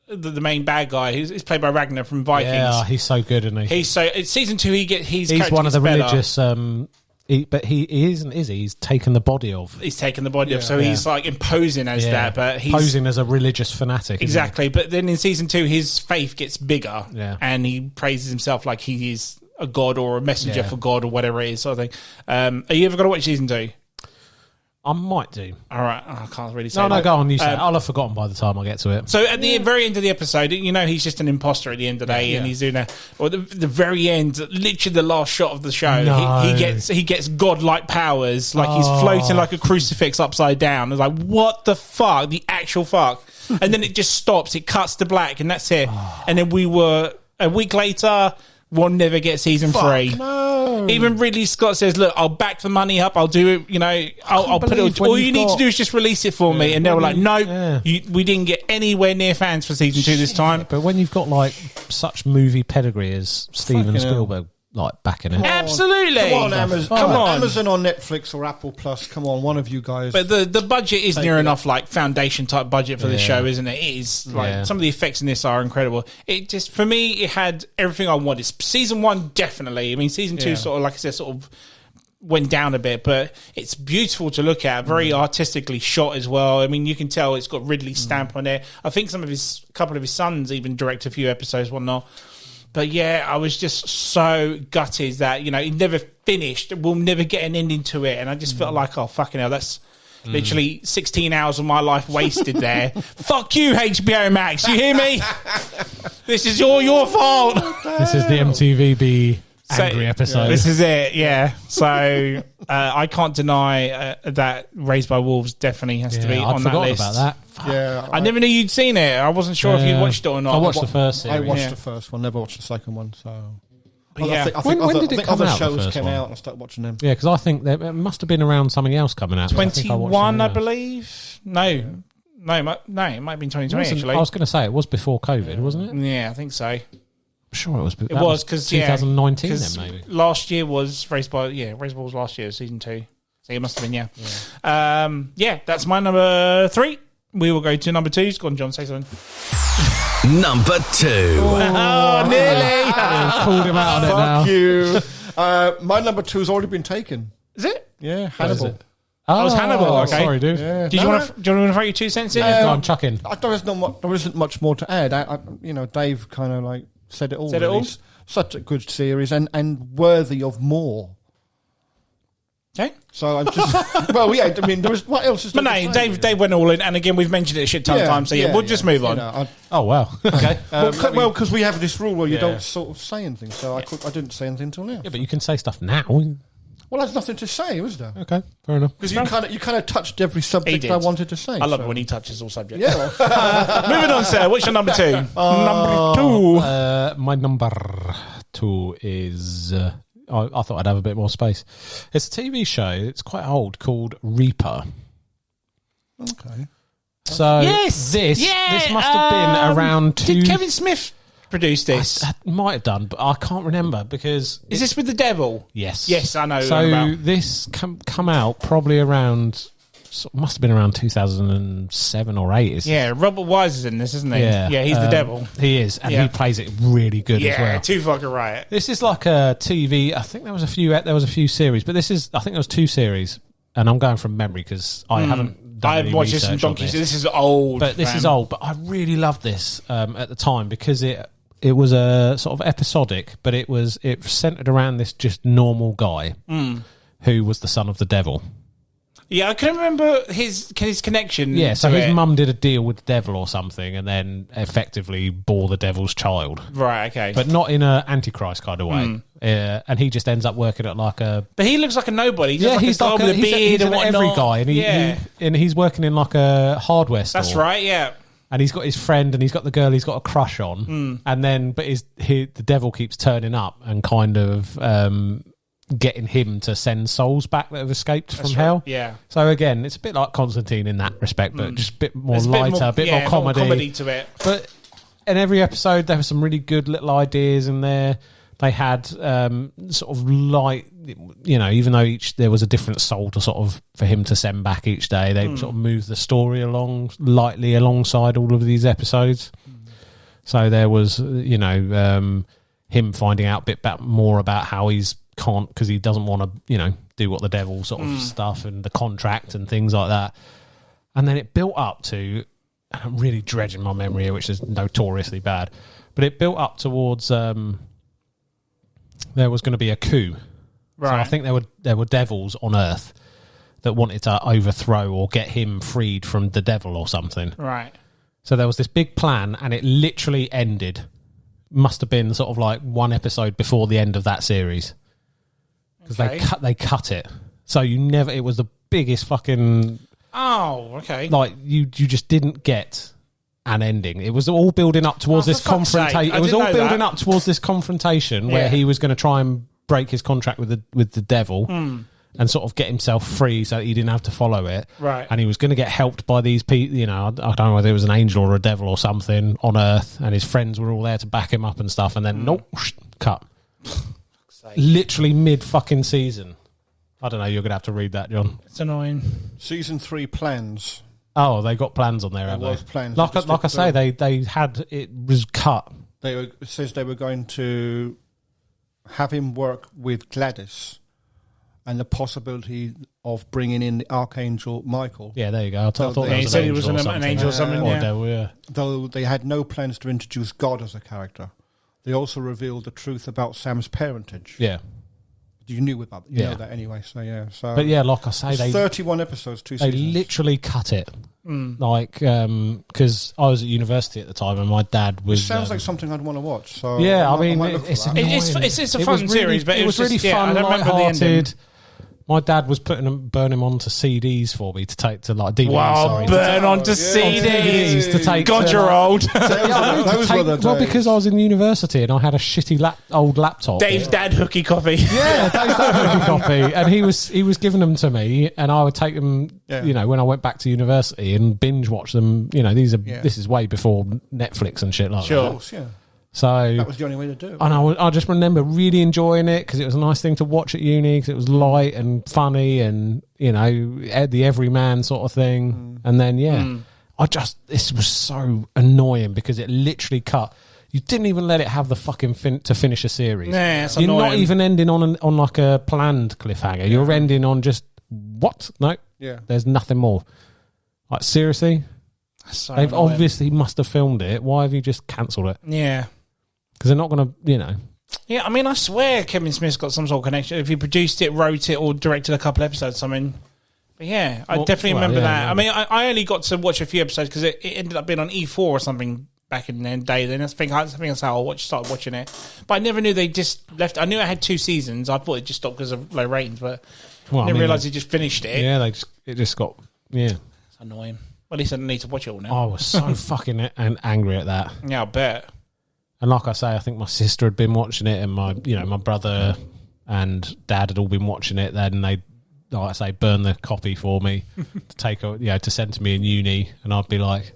The main bad guy, he's played by Ragnar from Vikings. Yeah, he's so good, isn't he? It's season 2. He's one of the better. religious. But he isn't, is he? He's taken the body of. He's taken the body of, so he's like imposing as that. But he's posing as a religious fanatic. Exactly. But then in season 2, his faith gets bigger, and he praises himself like he is a god or a messenger for God or whatever it is. Sort of thing. Are you ever going to watch season 2? I might do. All right, I can't really say. No, go on. You say it. I'll have forgotten by the time I get to it. So at the very end of the episode, he's just an imposter at the end of the day, and he's doing the very end, literally the last shot of the show. No. He gets godlike powers, like he's floating like a crucifix upside down. It's like, what the fuck, the actual fuck, and then it just stops. It cuts to black, and that's it. And then we were a week later. We'll never get season 3. No. Even Ridley Scott says, "Look, I'll back the money up. I'll do it. I'll put it. All you need to do is just release it for me." And they were like, "No, we didn't get anywhere near fans for season 2 this time." But when you've got like such movie pedigree as Steven Spielberg, like backing it, absolutely. Come on, Amazon. Come on. Amazon or Netflix or Apple Plus. Come on, one of you guys. But the budget is near enough like foundation type budget for the show, isn't it? It is like some of the effects in this are incredible. It just, for me, it had everything I wanted. Season 1 definitely. I mean, season 2 sort of, like I said, sort of went down a bit, but it's beautiful to look at. Very artistically shot as well. I mean, you can tell it's got Ridley's stamp on it. I think a couple of his sons even direct a few episodes, whatnot. But yeah, I was just so gutted that, it never finished. We'll never get an ending to it. And I just felt like, oh, fucking hell, that's literally 16 hours of my life wasted there. Fuck you, HBO Max. You hear me? This is all your fault. This is the M.T.V.B. angry episode. This is it, yeah. So I can't deny that Raised by Wolves definitely has to be on that list. About that. Yeah, I never knew you'd seen it. I wasn't sure if you'd watched it or not. I watched the first series. I watched the first one, never watched the second one. So, yeah. I think when did it come other out? shows came out, and I started watching them. Yeah, because I think there it must have been around something else coming out. 21, I believe. No, No, it might have been 2020, actually. I was going to say, it was before COVID, wasn't it? Yeah, I think so. I'm sure it was. It was because 2019 then, maybe. Last year was Raceball. Yeah, Raceball was last year, season 2. So it must have been, yeah. That's my number 3. We will go to number 2. Go on, John, say something. Number 2. Oh, nearly. Called him out on it now. Fuck you. My number 2 has already been taken. Is it? Yeah, Hannibal. That was Hannibal, okay. Sorry, dude. Yeah. Do you want to throw your 2 cents in? Go on, chuck in. There isn't much more to add. Dave kind of like said it all. Said it all? It's such a good series and worthy of more. Okay. So I'm just there was what else is But there no, to say, Dave went all in, and again we've mentioned it a shit ton of times. So we'll just move on. Oh, wow. Okay. Well, because we have this rule where you don't sort of say anything. So I didn't say anything until now. Yeah, but you can say stuff now. Well, there's nothing to say, is there? Okay, fair enough. Because you kind of touched every subject I wanted to say. I love it when he touches all subjects. Yeah. Moving on, sir. What's your number 2? Number 2. My number 2 is... I thought I'd have a bit more space. It's a TV show. It's quite old, called Reaper. Okay. So this must have been around Did Kevin Smith produce this? I might have done, but I can't remember because... Is this with the devil? Yes. Yes, I know. So this come out probably around... must have been around 2007 or 8. Yeah, Robert Wise is in this, isn't he? Yeah, he's the devil. He is, and he plays it really good as well. Yeah, too fucking right. This is like a TV. I think there was a few series, but I think there was 2 series, and I'm going from memory because I haven't done any watched this research some on donkeys. this. This is old, but this is old. But I really loved this at the time because it was a sort of episodic, but it centered around this just normal guy who was the son of the devil. Yeah, I can remember his connection. Yeah, so his mum did a deal with the devil or something and then effectively bore the devil's child. Right, okay. But not in an Antichrist kind of way. And he just ends up working at like a... But he looks like a nobody. He's like with a beard he's and an every whatnot. guy. And he's working in like a hardware store. That's right, yeah. And he's got his friend and he's got the girl he's got a crush on. And then, but the devil keeps turning up and kind of... getting him to send souls back that have escaped from hell. Yeah. So again, it's a bit like Constantine in that respect, but just a bit more lighter, a bit more comedy. More comedy to it. But in every episode, there were some really good little ideas in there. They had sort of light, even though there was a different soul to sort of for him to send back each day, they sort of moved the story along lightly alongside all of these episodes. So there was, him finding out a bit more about how can't because he doesn't want to do what the devil sort of stuff and the contract and things like that, and then it built up to, and I'm really dredging my memory here, which is notoriously bad, but it built up towards there was going to be a coup. Right. So I think there were devils on Earth that wanted to overthrow or get him freed from the devil or something. Right. So there was this big plan and it literally ended, must have been sort of like one episode before the end of that series. Because they cut it, so it was the biggest fucking. Oh, okay. Like you just didn't get an ending. It was all building up towards this confrontation. It was all building up towards this confrontation where he was going to try and break his contract with the devil and sort of get himself free, so that he didn't have to follow it. Right. And he was going to get helped by these people. I don't know whether it was an angel or a devil or something on Earth, and his friends were all there to back him up and stuff. And then cut. Literally mid fucking season. I don't know. You're gonna have to read that, John. It's annoying. Season 3 plans. Oh, they got plans on there, have they? Plans. Like I say, they had it was cut. It says they were going to have him work with Gladys, and the possibility of bringing in the Archangel Michael. Yeah, there you go. I thought he said he was an angel or something. Or devil, yeah. Though they had no plans to introduce God as a character. They also revealed the truth about Sam's parentage. Yeah. You knew about know that anyway, so yeah. So, but yeah, like I say, they 31 episodes, 2 seasons. They literally cut it, because I was at university at the time, and my dad was. It sounds like something I'd want to watch. So yeah, it's a fun series, but it was really fun. light-hearted. My dad was burning them onto CDs for me to take to like DVDs. Wow, sorry, burn onto CDs to take. God, you're old. Well, because I was in university and I had a shitty old laptop. Dave's dad hooky copy. Yeah, Dave's dad hooky copy, and he was giving them to me, and I would take them. You know, when I went back to university and binge watch them. You know, this is way before Netflix and shit like that. Of course, yeah. So that was the only way to do it. And I just remember really enjoying it because it was a nice thing to watch at uni because it was light and funny and, you know, the everyman sort of thing. And then, this was so annoying because it literally cut. You didn't even let it have the fucking to finish a series. Nah, it's You're annoying. not even ending on like a planned cliffhanger. Yeah. You're ending on just, what? No, there's nothing more. Like, seriously? So They've annoying. obviously must have filmed it. Why have you just cancelled it? Yeah. Because they're not going to, you know. Yeah, I mean, I swear Kevin Smith's got some sort of connection. If he produced it, wrote it, or directed a couple episodes, I mean... But yeah, I definitely remember that. Yeah. I mean, I only got to watch a few episodes because it ended up being on E4 or something back in the day. Then I think that's how I started watching it. But I never knew they just left... I knew it had 2 seasons. I thought it just stopped because of low ratings, but I didn't realise they just finished it. Yeah, it just got... Yeah. It's annoying. Well, at least I don't need to watch it all now. I was so fucking angry at that. Yeah, I bet. And like I say, I think my sister had been watching it, and my brother and dad had all been watching it. Then they, like I say, burned the copy for me to send to me in uni, and I'd be like,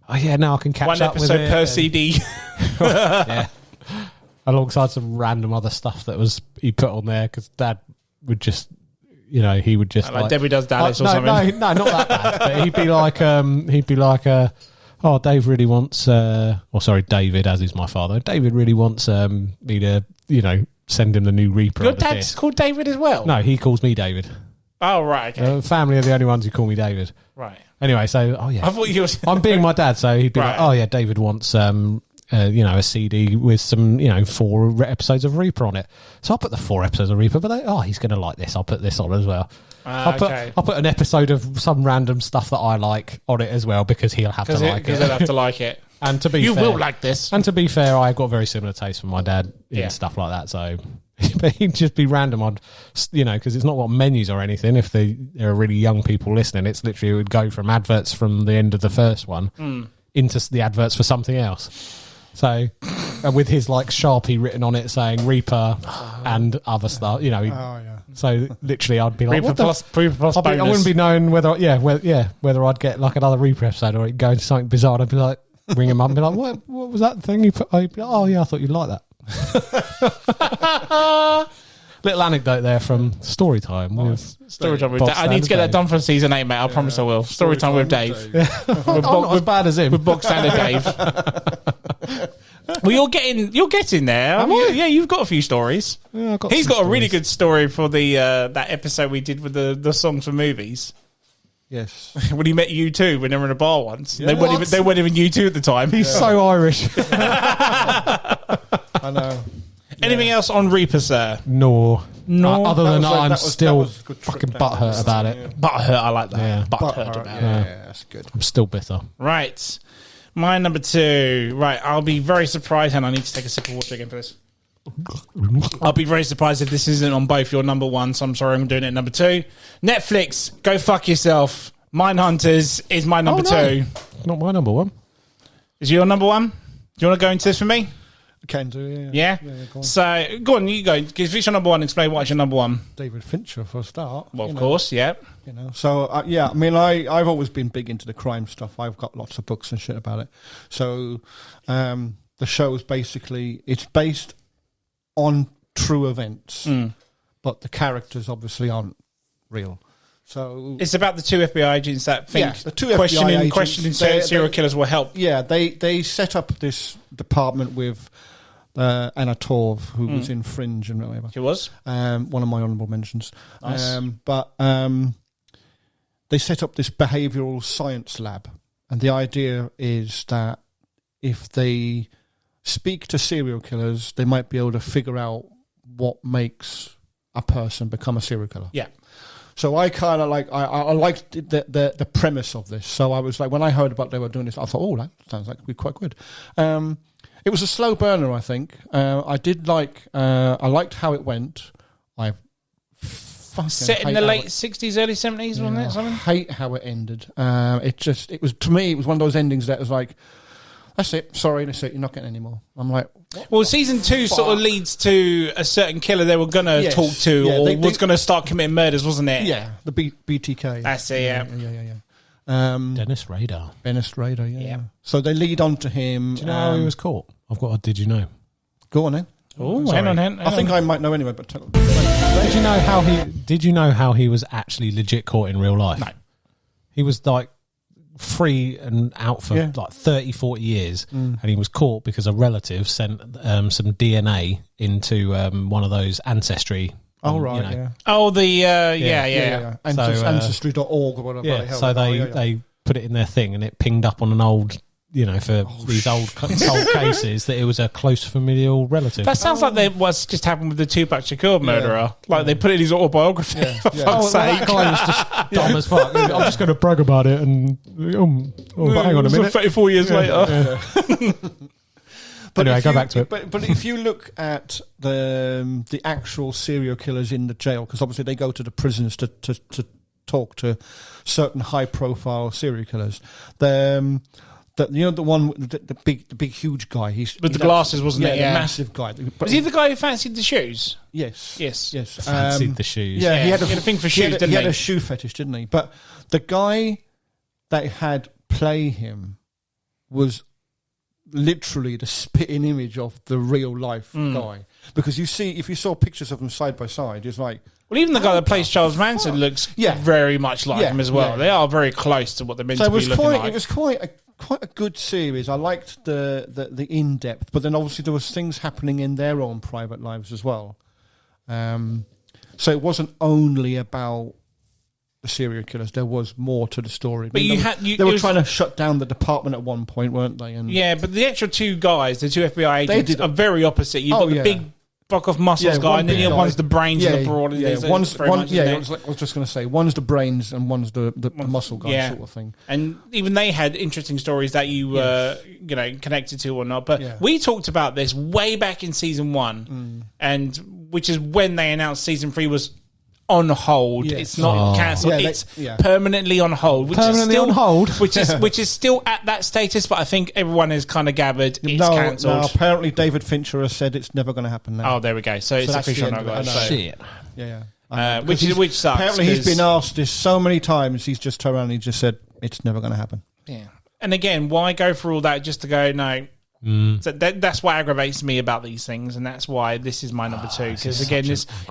"Oh yeah, now I can catch up with it." One episode per CD. Yeah, alongside some random other stuff that he put on there because dad would just. You know, he would just like Debbie Does Dallas or something. No, not that bad. But he'd be like, oh, Dave really wants, David, as is my father. David really wants me to, you know, send him the new Reaper. Your dad's called David as well? No, he calls me David. Oh, right, okay. Family are the only ones who call me David. Right. Anyway, so, oh, yeah. I thought you were... I'm being my dad, so he'd be like, oh, yeah, David wants... a CD with some, 4 episodes of Reaper on it. So I'll put the 4 episodes of Reaper, but he's going to like this. I'll put this on as well. I'll put an episode of some random stuff that I like on it as well because he'll have to like it. Because he'll have to like it. And to be fair, you will like this. And to be fair, I've got very similar taste from my dad in stuff like that. So he'd just be random. Because it's not what menus or anything. If there are really young people listening, it's literally it would go from adverts from the end of the first one into the adverts for something else. So, with his like Sharpie written on it saying Reaper and other stuff, So literally, I'd be like, Reaper plus bonus. I wouldn't be knowing whether I'd get like another Reaper episode or it'd go into something bizarre. I'd be like, ring him up and be like, what was that thing you put? I'd be like, oh yeah, I thought you'd like that. Little anecdote there from Storytime. Storytime with Dave. I need to get that done for season 8, mate. I promise I will. Storytime with Dave. I'm not as bad as him. With Box Standard Dave. Well, you're getting there. Yeah, you've got a few stories. Yeah, He's got a really good story for the that episode we did with the songs for movies. Yes. When he met U2 when they were in a bar once. Yeah. They weren't even U2 at the time. He's so Irish. I know. Anything else on Reaper, sir? No. Other than I'm that still was a good trip fucking down butthurt about it. Yeah. Butthurt, I like that. Yeah. Butthurt about it. Yeah, that's good. I'm still bitter. Right. My number 2. Right, I'll be very surprised, and I need to take a sip of water again for this. I'll be very surprised if this isn't on both your number 1, so I'm sorry I'm doing it at number 2. Netflix, go fuck yourself. Mindhunters is my number 2. Not my number 1. Is your number 1? Do you want to go into this for me? Can do, yeah. Yeah? Go on. So, go on, you go. If it's your number 1, explain what's your number 1. David Fincher for a start. Well, of course, yeah. So, I mean, I've always been big into the crime stuff. I've got lots of books and shit about it. So, the show's basically, it's based on true events, but the characters obviously aren't real. So it's about the 2 FBI agents that think the 2 FBI agents, questioning serial killers will help. Yeah, they set up this department with Anna Torv, who was in Fringe and whatever. She was one of my honourable mentions. Nice. But they set up this behavioural science lab, and the idea is that if they speak to serial killers, they might be able to figure out what makes a person become a serial killer. Yeah. So I kind of like I liked the premise of this. So I was like, when I heard about they were doing this, I thought, oh, that sounds like it'd be quite good. It was a slow burner, I think. I liked how it went. I set in the late 60s, early 70s, wasn't it? Something? I hate how it ended. It was to me. It was one of those endings that was like, that's it. Sorry, that's it. You're not getting any more. I'm like, well, season 2 sort of leads to a certain killer they were going to talk to, or was going to start committing murders, wasn't it? Yeah, the BTK. That's it. Yeah. Dennis Rader. Yeah. So they lead on to him. Do you know how he was caught? I've got a did you know? Go on then. Oh, hang on. I think I might know anyway, but Did you know how he was actually legit caught in real life? No. He was like free and out for like 30, 40 years, and he was caught because a relative sent some DNA into one of those ancestry. Oh right, you know. yeah. Oh, the Ancestry.org or whatever. Yeah, so they put it in their thing, and it pinged up on an old, for these old cases that it was a close familial relative. That sounds like what's just happened with the Tupac Shakur murderer. Like they put it in his autobiography. For fuck's sake. That guy was just dumb as fuck. I'm just going to brag about it, and but hang on a minute. 34 years later. But anyway, go back to it. But if you look at the actual serial killers in the jail, because obviously they go to the prisons to talk to certain high profile serial killers. The one, the big huge guy. He's with the glasses, wasn't it? Yeah, the massive guy. Was he the guy who fancied the shoes? Yes. Fancied the shoes. Yeah, he had a thing for shoes. He had a shoe fetish, didn't he? But the guy that had play him was literally the spitting image of the real life guy, because if you saw pictures of them side by side, it's like, well, even the guy that plays Charles Manson looks very much like him as well. Yeah. They are very close to what they're meant to be looking like. It was quite a good series. I liked the in depth, but then obviously there was things happening in their own private lives as well. So it wasn't only about the serial killers. There was more to the story. But they were trying to shut down the department at one point, weren't they? And but the actual two guys, the two FBI agents, are very opposite. You've got the big fuck off muscles guy, and then the other one's the brains and the broad. I was just going to say, one's the brains and one's the muscle guy sort of thing. And even they had interesting stories that you connected to or not. But we talked about this way back in season 1, and which is when they announced season 3 was on hold. Yes. It's not cancelled. It's permanently on hold. Which is still at that status, but I think everyone has kind of gathered it's cancelled. No, apparently David Fincher has said it's never going to happen now. Oh, there we go. So it's official now, guys. Shit. Yeah. Which sucks. Apparently he's been asked this so many times, he's just turned around and he just said it's never going to happen. Yeah. And again, why go through all that just to go, no. So that's what aggravates me about these things, and that's why this is my number 2. Because again,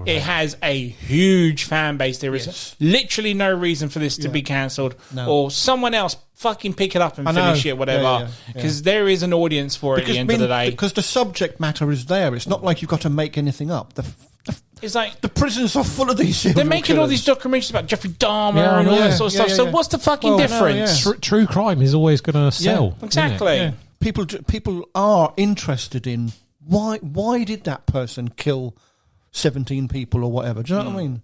it has a huge fan base. There is literally no reason for this to be cancelled, or someone else fucking pick it up and finish it, whatever. Because there is an audience for it at the end of the day. Because the subject matter is there. It's not like you've got to make anything up. It's like the prisons are full of these serial They're making killers. all these documentaries about Jeffrey Dahmer and all that sort of stuff. So what's the fucking difference? True crime is always going to sell. Exactly. Yeah. People are interested in why did that person kill 17 people or whatever? Do you know what I mean?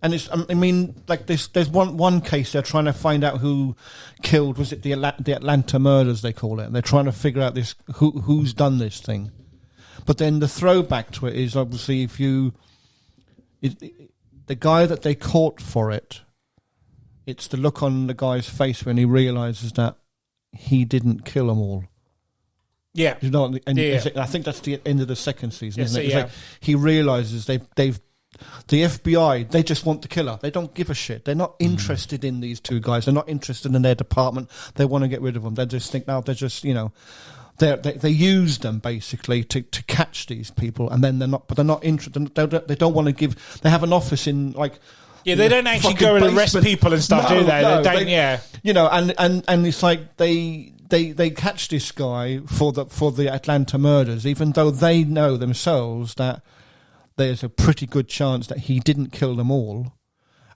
And there's one case they're trying to find out who killed. Was it the Atlanta murders they call it? And they're trying to figure out who's done this thing. But then the throwback to it is obviously the guy that they caught for it. It's the look on the guy's face when he realizes that he didn't kill them all. Yeah, you know, I think that's the end of the second season, isn't it? It's like he realizes the FBI, they just want the killer. They don't give a shit. They're not interested in these two guys. They're not interested in their department. They want to get rid of them. They just think now they're just they use them basically to catch these people, and then they're not interested. They don't want to give. They have an office in like. Yeah, they don't actually go and arrest people and stuff, do they? They don't. And it's like they catch this guy for the Atlanta murders, even though they know themselves that there's a pretty good chance that he didn't kill them all.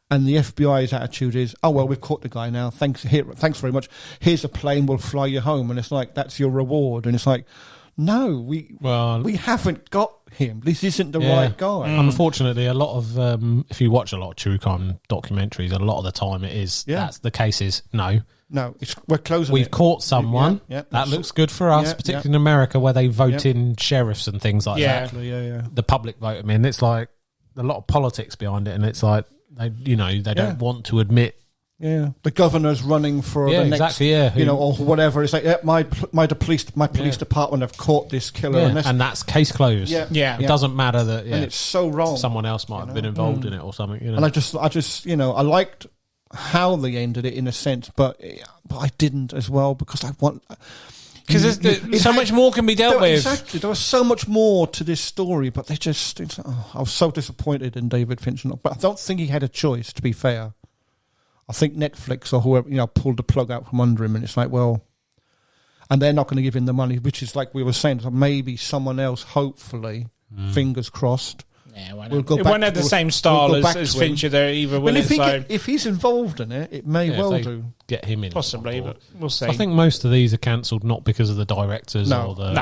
And the FBI's attitude is, oh well, we've caught the guy now. Thanks very much. Here's a plane. We'll fly you home. And it's like that's your reward. And it's like, no, we haven't got him. This isn't the right guy. Unfortunately, a lot of if you watch a lot of true crime documentaries, a lot of the time it is that's the case is no, we're closing. We've caught someone. That looks good for us, particularly in America where they vote in sheriffs and things like that. Exactly, The public vote them in. It's like a lot of politics behind it, and it's like they don't want to admit. Yeah, the governor's running for the next, exactly, yeah. Or whatever. It's like, my police department have caught this killer, and that's case closed. Yeah. It doesn't matter that, and it's so wrong. Someone else might have been involved in it or something. And I just, I liked how they ended it in a sense, but I didn't as well because I want. Because so much more can be dealt with. Exactly. There was so much more to this story, but they just... I was so disappointed in David Fincher. But I don't think he had a choice, to be fair. I think Netflix or whoever, pulled the plug out from under him, and it's like, well... And they're not going to give him the money, which is like we were saying, so maybe someone else, hopefully, fingers crossed... Yeah, why not? It won't have the same style as Fincher there either, will it? If he's involved in it, it may well do. Get him in. Possibly, but we'll see. I think most of these are cancelled not because of the directors or the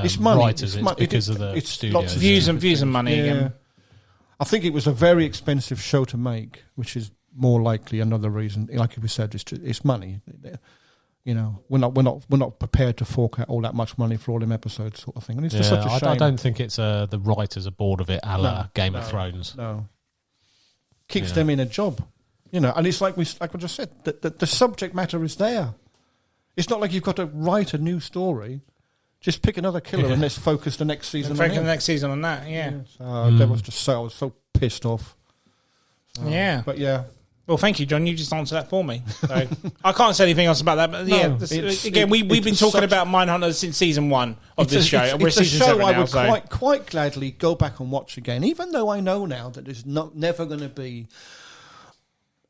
it's money. Writers. It's because of the studios. Views and money again. I think it was a very expensive show to make, which is more likely another reason. Like we said, it's money. We're not prepared to fork out all that much money for all them episodes, sort of thing. And it's just such a shame. I don't think it's the writers are bored of it, a la Game of Thrones. No, keeps them in a job, And it's like I just said, the subject matter is there. It's not like you've got to write a new story. Just pick another killer and let's focus the next season. Focus the next season on that. Yeah. That was just I was so pissed off. But yeah. Well, thank you, John. You just answered that for me. So I can't say anything else about that. But we've been talking about Mindhunter since season 1 of this show. It's a show I would quite gladly go back and watch again, even though I know now that there's never going to be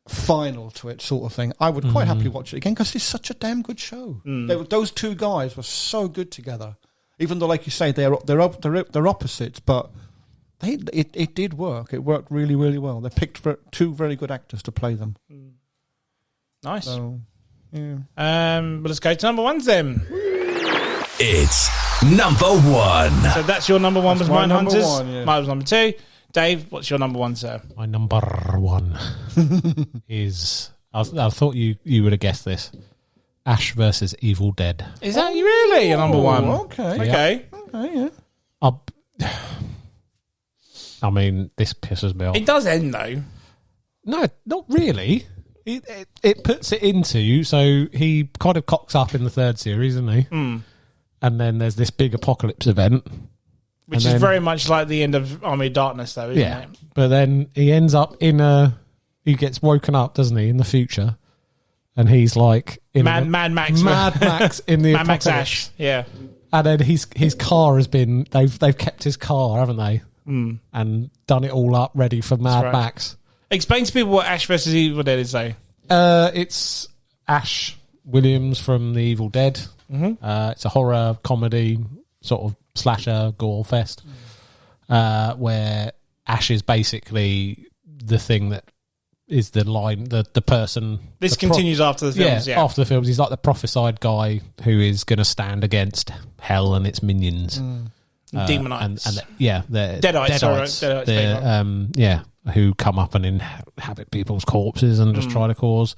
final to it, sort of thing. I would quite happily watch it again because it's such a damn good show. Those two guys were so good together, even though, like you say, they're opposites, but. It did work. It worked really, really well. They picked two very good actors to play them. Nice. So, yeah. But let's go to number ones then. It's number 1. So that's your number 1 was Mindhunters. Yeah. Mine was number 2. Dave, what's your number 1, sir? My number 1 is... I thought you would have guessed this. Ash versus Evil Dead. Is that really your number 1? Okay. Yeah. I mean, this pisses me off. It does end, though. No, not really. It puts it into... So he kind of cocks up in the 3rd series, isn't he? And then there's this big apocalypse event. Which is very much like the end of Army of Darkness, though, isn't it? But then he ends up he gets woken up, doesn't he, in the future? And he's like... Mad Max in the Mad Max apocalypse. Ash, yeah. And then his car has been... They've kept his car, haven't they? And done it all up, ready for Mad Max. Explain to people what Ash versus Evil Dead is, though. It's Ash Williams from The Evil Dead. It's a horror comedy, sort of slasher gore fest, where Ash is basically the thing that is the line, the person. This continues after the films, yeah. After the films. He's like the prophesied guy who is going to stand against hell and its minions. Demonites. And the Deadites, who come up and inhabit people's corpses and just try to cause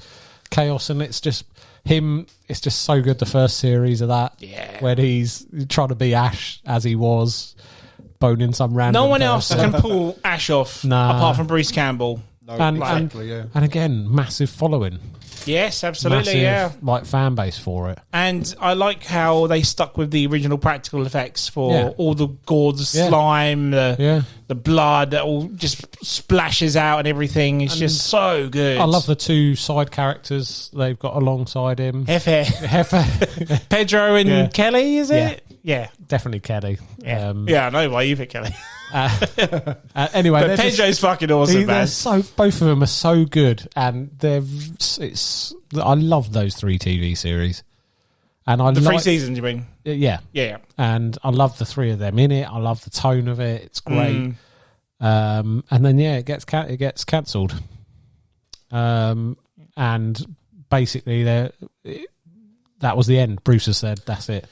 chaos. And it's just him. It's just so good. The first series of that, when he's trying to be Ash as he was, boning some random. No one else can pull Ash off apart from Bruce Campbell. No, and again, massive following. Yes, absolutely, like fan base for it. And I like how they stuck with the original practical effects for all the gore, the slime, the blood that all just splashes out and everything. It's just so good. I love the 2 side characters they've got alongside him. Hefe. Pedro and Kelly, is it? Yeah. Definitely Kelly. Yeah, I know why you pick Kelly. Anyway, but Pedro's fucking awesome, man. Both of them are so good, and I love those 3 TV series. And I 3 seasons, you mean? Yeah. And I love the 3 of them in it. I love the tone of it. It's great. And then it gets cancelled. And basically, that was the end. Bruce has said that's it.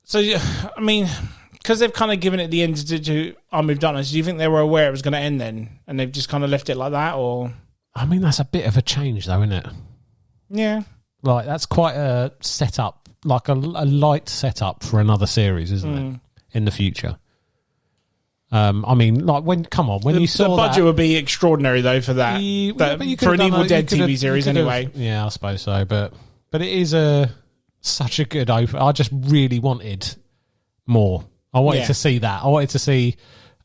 So I mean, because they've kind of given it the end to Army of Darkness, do you think they were aware it was going to end then, and they've just kind of left it like that, or? I mean, that's a bit of a change, though, isn't it? Yeah. Like, that's quite a setup, like a light setup for another series, isn't it? In the future. I mean, like when you saw the budget that, would be extraordinary though for that. but you for an Evil Dead you TV series anyway. Yeah, I suppose so. But it is such a good open. I just really wanted more. I wanted to see that. I wanted to see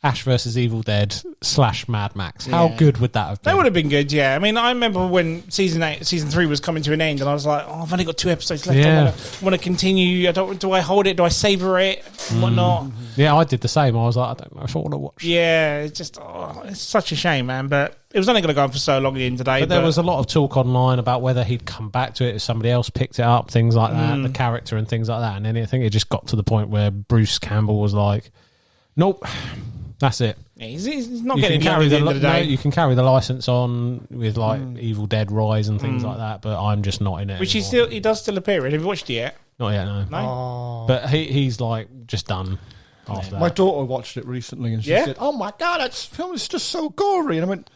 Ash versus Evil Dead / Mad Max. How good would that have been? That would have been good, yeah. I mean, I remember when season 3 was coming to an end, and I was like, "Oh, I've only got 2 episodes left. I want to continue. Do I hold it? Do I savor it? And whatnot?" Yeah, I did the same. I was like, I don't know if I want to watch. Yeah, it's just it's such a shame, man. But it was only going to go on for so long at the end of the day. But there was a lot of talk online about whether he'd come back to it if somebody else picked it up, things like that, the character and things like that. And then I think it just got to the point where Bruce Campbell was like, "Nope, that's it." Yeah, he's not getting carried at the end of the day. You can carry the license on with like Evil Dead Rise and things like that, but I'm just not in it. Which anymore. he does still appear in. Have you watched it yet? Not yet, no. No. But he's like just done after that. My daughter watched it recently and she said, "Oh my god, that film is just so gory." And I went,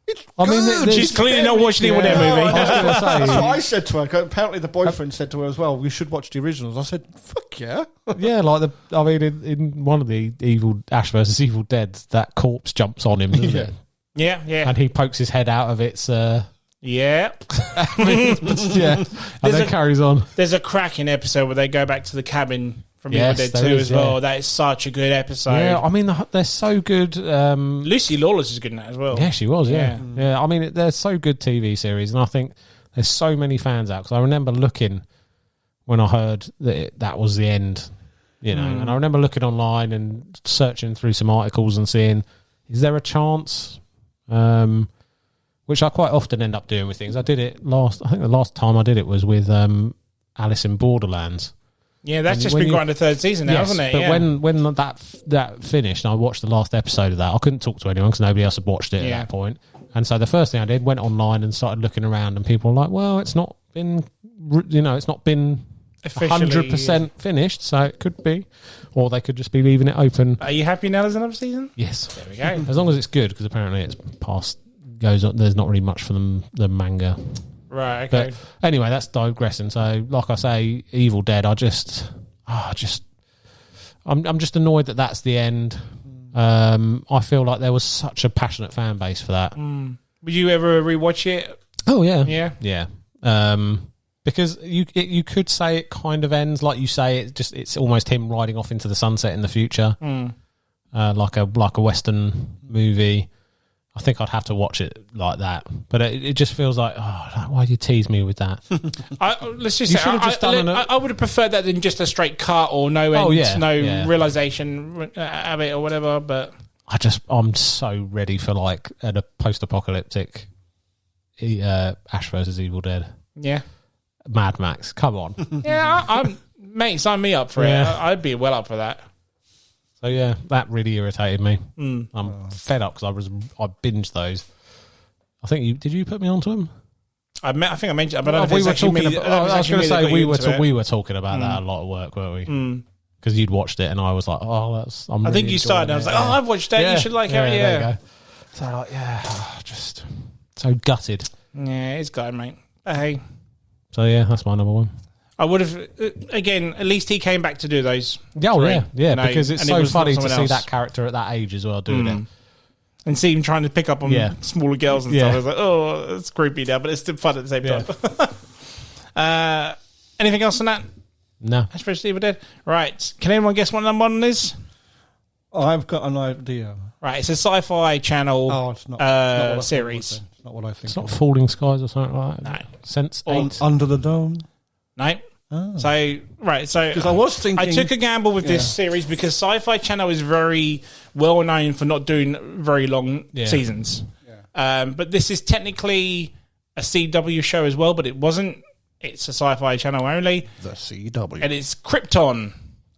"It's good." She's clearly not watching the Evil Dead movie. I was gonna say, That's what I said to her. Apparently, the boyfriend said to her as well, "We should watch the originals." I said, "Fuck yeah!" yeah, like in one of the Ash versus Evil Dead, that corpse jumps on him, doesn't it? Yeah. And he pokes his head out of its. Yeah. yeah, and then carries on. There's a cracking episode where they go back to the cabin from Yes, Evil Dead there 2 is, as well. yeah. That is such a good episode. Yeah, I mean they're so good. Lucy Lawless is good in that as well. Yeah, she was. Yeah. I mean they're so good TV series, and I think there's so many fans out because I remember looking when I heard that that was the end, and I remember looking online and searching through some articles and seeing, is there a chance? Which I quite often end up doing with things. I did it I think the last time I did it was with Alice in Borderlands. Yeah, that's just been going to 3rd season now, hasn't it? But yeah. when that finished, and I watched the last episode of that. I couldn't talk to anyone because nobody else had watched it at that point. And so the first thing I did, went online and started looking around, and people were like, "Well, it's not been, it's not been 100% finished, so it could be, or they could just be leaving it open." Are you happy now? There's another season. Yes, There we go. as long as it's good, because apparently it's goes on. There's not really much for the manga. Right. Okay. But anyway, that's digressing. So, like I say, Evil Dead. I'm just annoyed that that's the end. I feel like there was such a passionate fan base for that. Would you ever rewatch it? Oh yeah, Yeah. Because you could say it kind of ends like you say. It's almost him riding off into the sunset in the future, like a Western movie. I think I'd have to watch it like that, but it just feels like, why do you tease me with that? Let's just say, I would have preferred that than just a straight cut or no end, realization of it or whatever. But I'm so ready for like a post-apocalyptic Ash versus Evil Dead. Yeah, Mad Max. Come on. Yeah, mate, sign me up for it. I'd be well up for that. So yeah, that really irritated me. I'm fed up because I binged those. I think did you put me onto them? I think I mentioned, but I we were talking about. I was going to say we were talking about that a lot at work, weren't we? Because you'd watched it, and I was like, I think you started. And I was like, I've watched that. You should like it. There you go. So just so gutted. Yeah, it's good, mate. Hey. So yeah, that's my number one. I would have, again, at least he came back to do those. Yeah, because it's so funny to see that character at that age as well doing it. And see him trying to pick up on smaller girls and stuff. I was like, oh, it's creepy now, but it's still fun at the same time. Anything else on that? No. Ash vs. Evil Dead? Right. Can anyone guess what number one is? I've got an idea. Right, it's a Sci-Fi Channel it's not series. It's not what I think. It's not Falling Skies or something like that. No. Sense 8. Under the Dome. No. Oh. So because I was thinking, I took a gamble with this series because Sci-Fi Channel is very well known for not doing very long seasons. Yeah. But this is technically a CW show as well, but it wasn't. It's a Sci-Fi Channel only. The CW, and it's Krypton.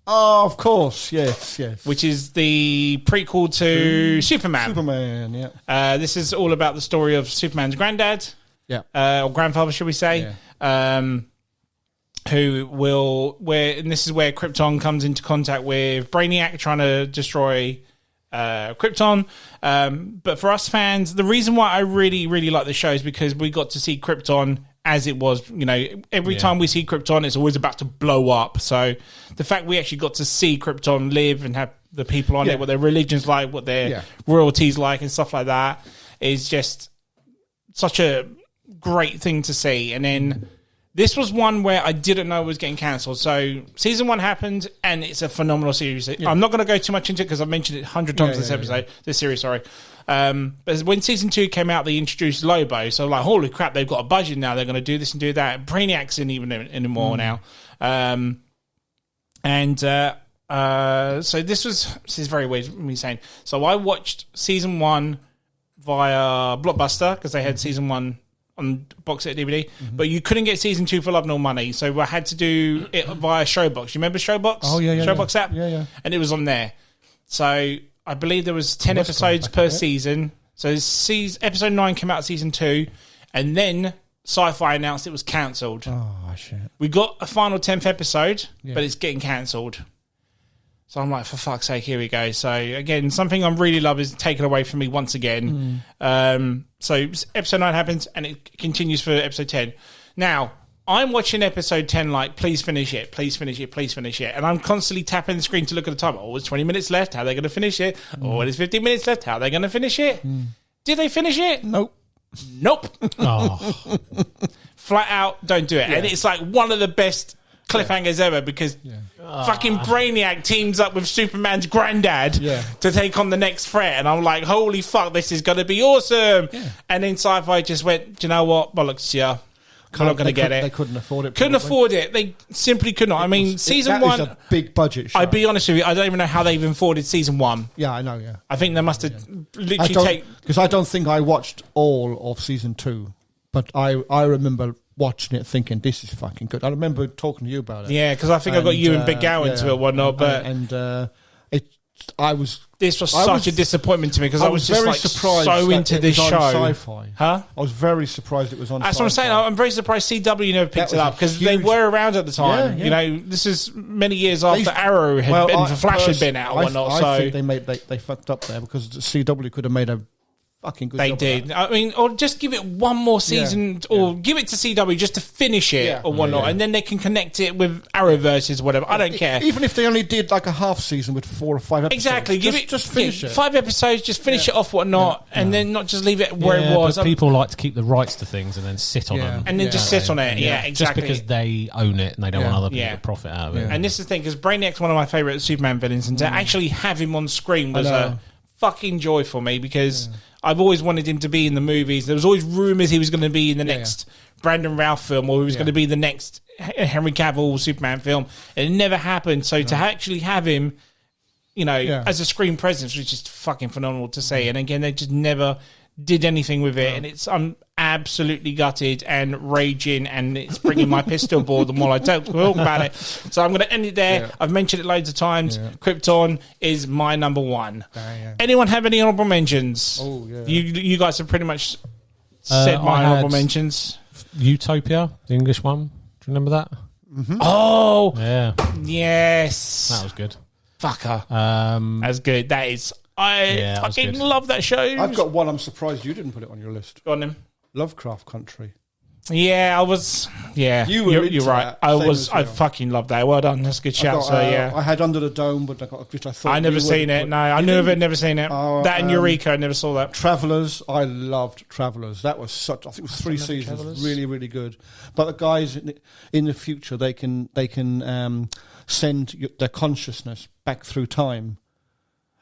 Oh, of course, yes. Which is the prequel to Superman. Superman, yeah. This is all about the story of Superman's granddad, or grandfather, should we say? Yeah. And this is where Krypton comes into contact with Brainiac trying to destroy Krypton. But for us fans, the reason why I really, really like the show is because we got to see Krypton as it was. Every time we see Krypton, it's always about to blow up. So the fact we actually got to see Krypton live and have the people on it, what their religion's like, what their royalties like, and stuff like that is just such a great thing to see. And then this was one where I didn't know was getting cancelled. So season 1 happened, and it's a phenomenal series. I'm not going to go too much into it because I've mentioned it 100 times this series, sorry. But when season 2 came out, they introduced Lobo. So like, holy crap, they've got a budget now. They're going to do this and do that. Brainiac's in even anymore now. So this is very weird me saying. So I watched season 1 via Blockbuster because they had season 1 on box set DVD, but you couldn't get season 2 for love nor money. So I had to do it via Showbox. You remember Showbox? Oh yeah, Showbox app. Yeah. And it was on there. So I believe there was 10 episodes per season. So episode 9 came out season 2, and then Sci-Fi announced it was cancelled. Oh shit! We got a final 10th episode, but it's getting cancelled. So I'm like, for fuck's sake, here we go. So again, something I really love is taken away from me once again. So episode 9 happens, and it continues for episode 10. Now, I'm watching episode 10 like, please finish it, please finish it, please finish it. And I'm constantly tapping the screen to look at the time. Oh, there's 20 minutes left. How are they going to finish it? Oh, there's 15 minutes left. How are they going to finish it? Did they finish it? Nope. Oh. Flat out, don't do it. And it's like one of the best cliffhangers ever because fucking Brainiac teams up with Superman's granddad to take on the next threat. And I'm like, holy fuck, this is going to be awesome. And then Sci-Fi just went, do you know what? Bollocks, yeah. I'm not going to get it. They couldn't afford it. Couldn't afford it. They simply could not. I mean, season 1... That is a big budget show. I'll be honest with you, I don't even know how they even afforded season 1. Yeah, I know, I think they must have literally because I don't think I watched all of season 2, but I remember watching it thinking, this is fucking good. I remember talking to you about it. Yeah, because I think I got you and Big Gow into it and whatnot, but... This was such a disappointment to me because I was just very like surprised so into this show. Sci-Fi. Huh? I was very surprised it was on. That's what I'm saying. I'm very surprised CW never picked it up because they were around at the time. You know, this is many years after Arrow had been, Flash had been out and whatnot. I think they fucked up there because CW could have made a fucking good job. They did. I mean, or just give it one more season, or give it to CW just to finish it or whatnot, and then they can connect it with Arrowverse, whatever. I don't care. Even if they only did like a half season with 4 or 5 episodes. Exactly. Just finish it. 5 episodes, just finish it off, whatnot, and then not just leave it where it was. But people like to keep the rights to things and then sit on them. And then just sit on it. Yeah, exactly. Just because they own it and they don't want other people to profit out of it. And this is the thing, because Brainiac's one of my favourite Superman villains, and to actually have him on screen was a fucking joy for me because I've always wanted him to be in the movies. There was always rumours he was going to be in the next Brandon Routh film, or he was going to be the next Henry Cavill Superman film. And it never happened. So to actually have him, you know, as a screen presence was just fucking phenomenal to see. And again, they just never did anything with it. And I'm absolutely gutted and raging, and it's bringing my pistol ball the more I talk about it. So I'm going to end it there. I've mentioned it loads of times. Krypton is my number 1. Anyone have any honourable mentions? Oh, yeah. You guys have pretty much said my honourable mentions. Utopia, the English one. Do you remember that? Oh, yeah. Yes. That was good. Fucker. That's good. That is... I fucking love that show. I've got one. I'm surprised you didn't put it on your list. Go on then. Lovecraft Country. Yeah, I was. Yeah, you're right. I fucking love that. Well done. That's a good shout. I had Under the Dome, but which I thought I never seen it. No, I knew of it. Never seen it. That and Eureka. I never saw that. Travelers. I loved Travelers. That was such. I think it was 3 seasons. Travelers. Really, really good. But the guys in the future, they can send their consciousness back through time.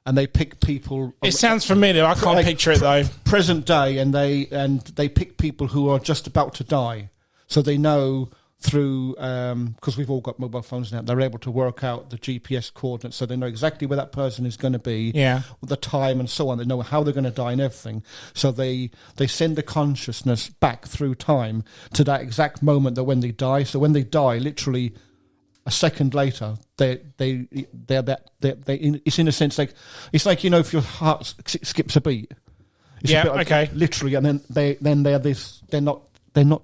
And they pick people. It sounds familiar. I can't picture it though. Present day, and they pick people who are just about to die, so they know through because we've all got mobile phones now. They're able to work out the GPS coordinates, so they know exactly where that person is going to be, the time and so on. They know how they're going to die and everything. So they send the consciousness back through time to that exact moment that when they die. So when they die, literally a second later, it's in a sense like it's like, you know, if your heart skips a beat. It's a bit like, literally, and then they're not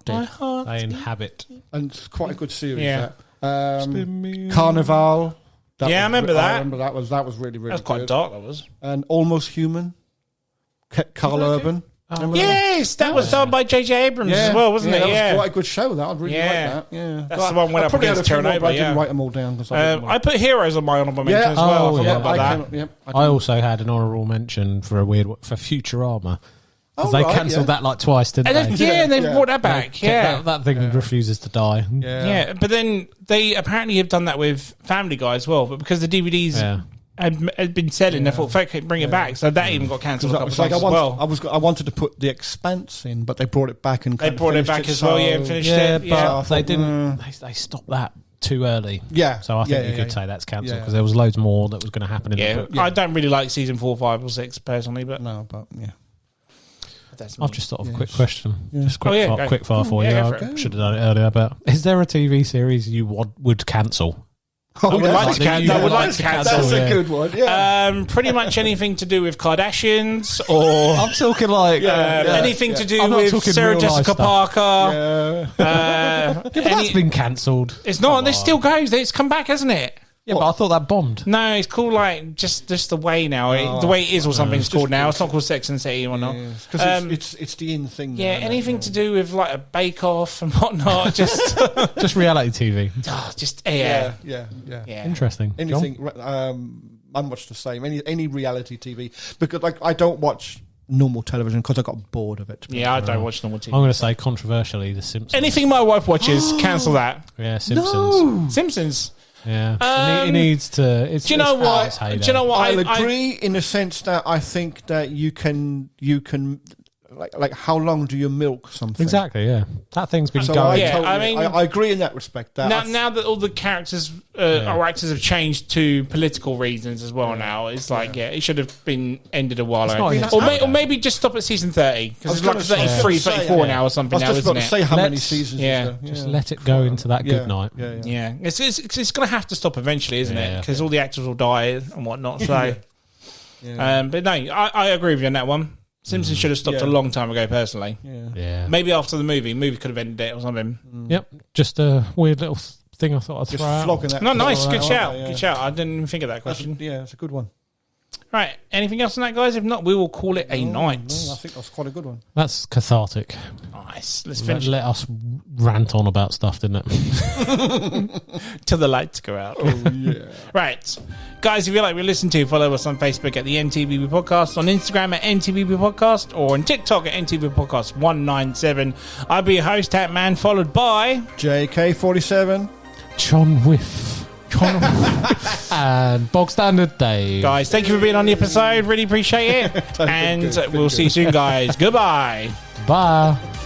dead. They inhabit, and it's quite a good series. Yeah. Carnival. I remember that. I remember that was really, really. That was quite dark. That was. And Almost Human. Carl Urban. Yes, that was done by J.J. Abrams as well, wasn't it? That was quite a good show. That I'd really like that. Yeah, that's the one when I probably against Chernobyl. I didn't write them all down. I put Heroes on my honourable mention as well. I forgot about that. I also had an honourable mention for for Futurama. Because they cancelled that like twice, didn't they? They brought that back. That thing refuses to die. Yeah, but then they apparently have done that with Family Guy as well. But because the DVDs had been selling, they thought, "Fuck it, bring it back." So that even got cancelled a couple times as well. I wanted to put The Expanse in, but they brought it back and they brought it back as well. Yeah, and finished it. But they didn't. They stopped that too early. Yeah. So I think you could say that's cancelled because there was loads more that was going to happen in the book. I don't really like season 4, 5, or 6 personally, but I've just thought of a quick question. Just quick fire for you. I should have done it earlier. But is there a TV series you would cancel? I would like to cancel. That's a good one. Yeah. Pretty much anything to do with Kardashians, or I'm talking like anything to do with Sarah Jessica Parker. But that's been cancelled. It's not. It still goes. It's come back, hasn't it? Yeah, but I thought that bombed. No, it's called like just the way now. The way it is, or something. It's called now. It's not called Sex and the City or not. Because it's the in thing. Yeah, anything to do with like a Bake Off and whatnot. Just reality TV. Yeah. Interesting. Anything. I'm much the same. Any reality TV, because like I don't watch normal television because I got bored of it. I don't watch normal TV. I'm going to say controversially, The Simpsons. Anything my wife watches, cancel that. Yeah, Simpsons. No. Simpsons. Yeah, it needs to. Do you know what? I'll agree in the sense that I think that you can like how long do you milk something? Exactly. Yeah, that thing's been going. I agree in that respect. Now that all the characters or actors have changed to political reasons as well. Now it's like it should have been ended a while ago, or maybe just stop at season 30 because it's like 33, 34 now or something. Now, isn't it? Say how many seasons? Just let it go into that good night. Yeah. It's going to have to stop eventually, isn't it? Because all the actors will die and whatnot. So, but no, I agree with you on that one. Simpsons should have stopped a long time ago, personally. Yeah. Maybe after the movie. Movie could have ended it or something. Yep. Just a weird little thing I thought I'd throw out. No, nice. Good shout. Good shout. I didn't even think of that question. It's a good one. Right. Anything else on that, guys? If not, we will call it a night. I think that's quite a good one. That's cathartic. Nice. Let's finish. Let us rant on about stuff, didn't it? Till the lights go out. Oh, yeah. Right. Guys, if you like what we listen to, follow us on Facebook at the M.T.V.B Podcast, on Instagram at M.T.V.B Podcast, or on TikTok at M.T.V.B Podcast 197. I'll be your host, Hatman, followed by JK47, John Whiff. And Bog Standard Dave. Guys, thank you for being on the episode. Really appreciate it. And we'll see you soon, guys. Goodbye. Bye.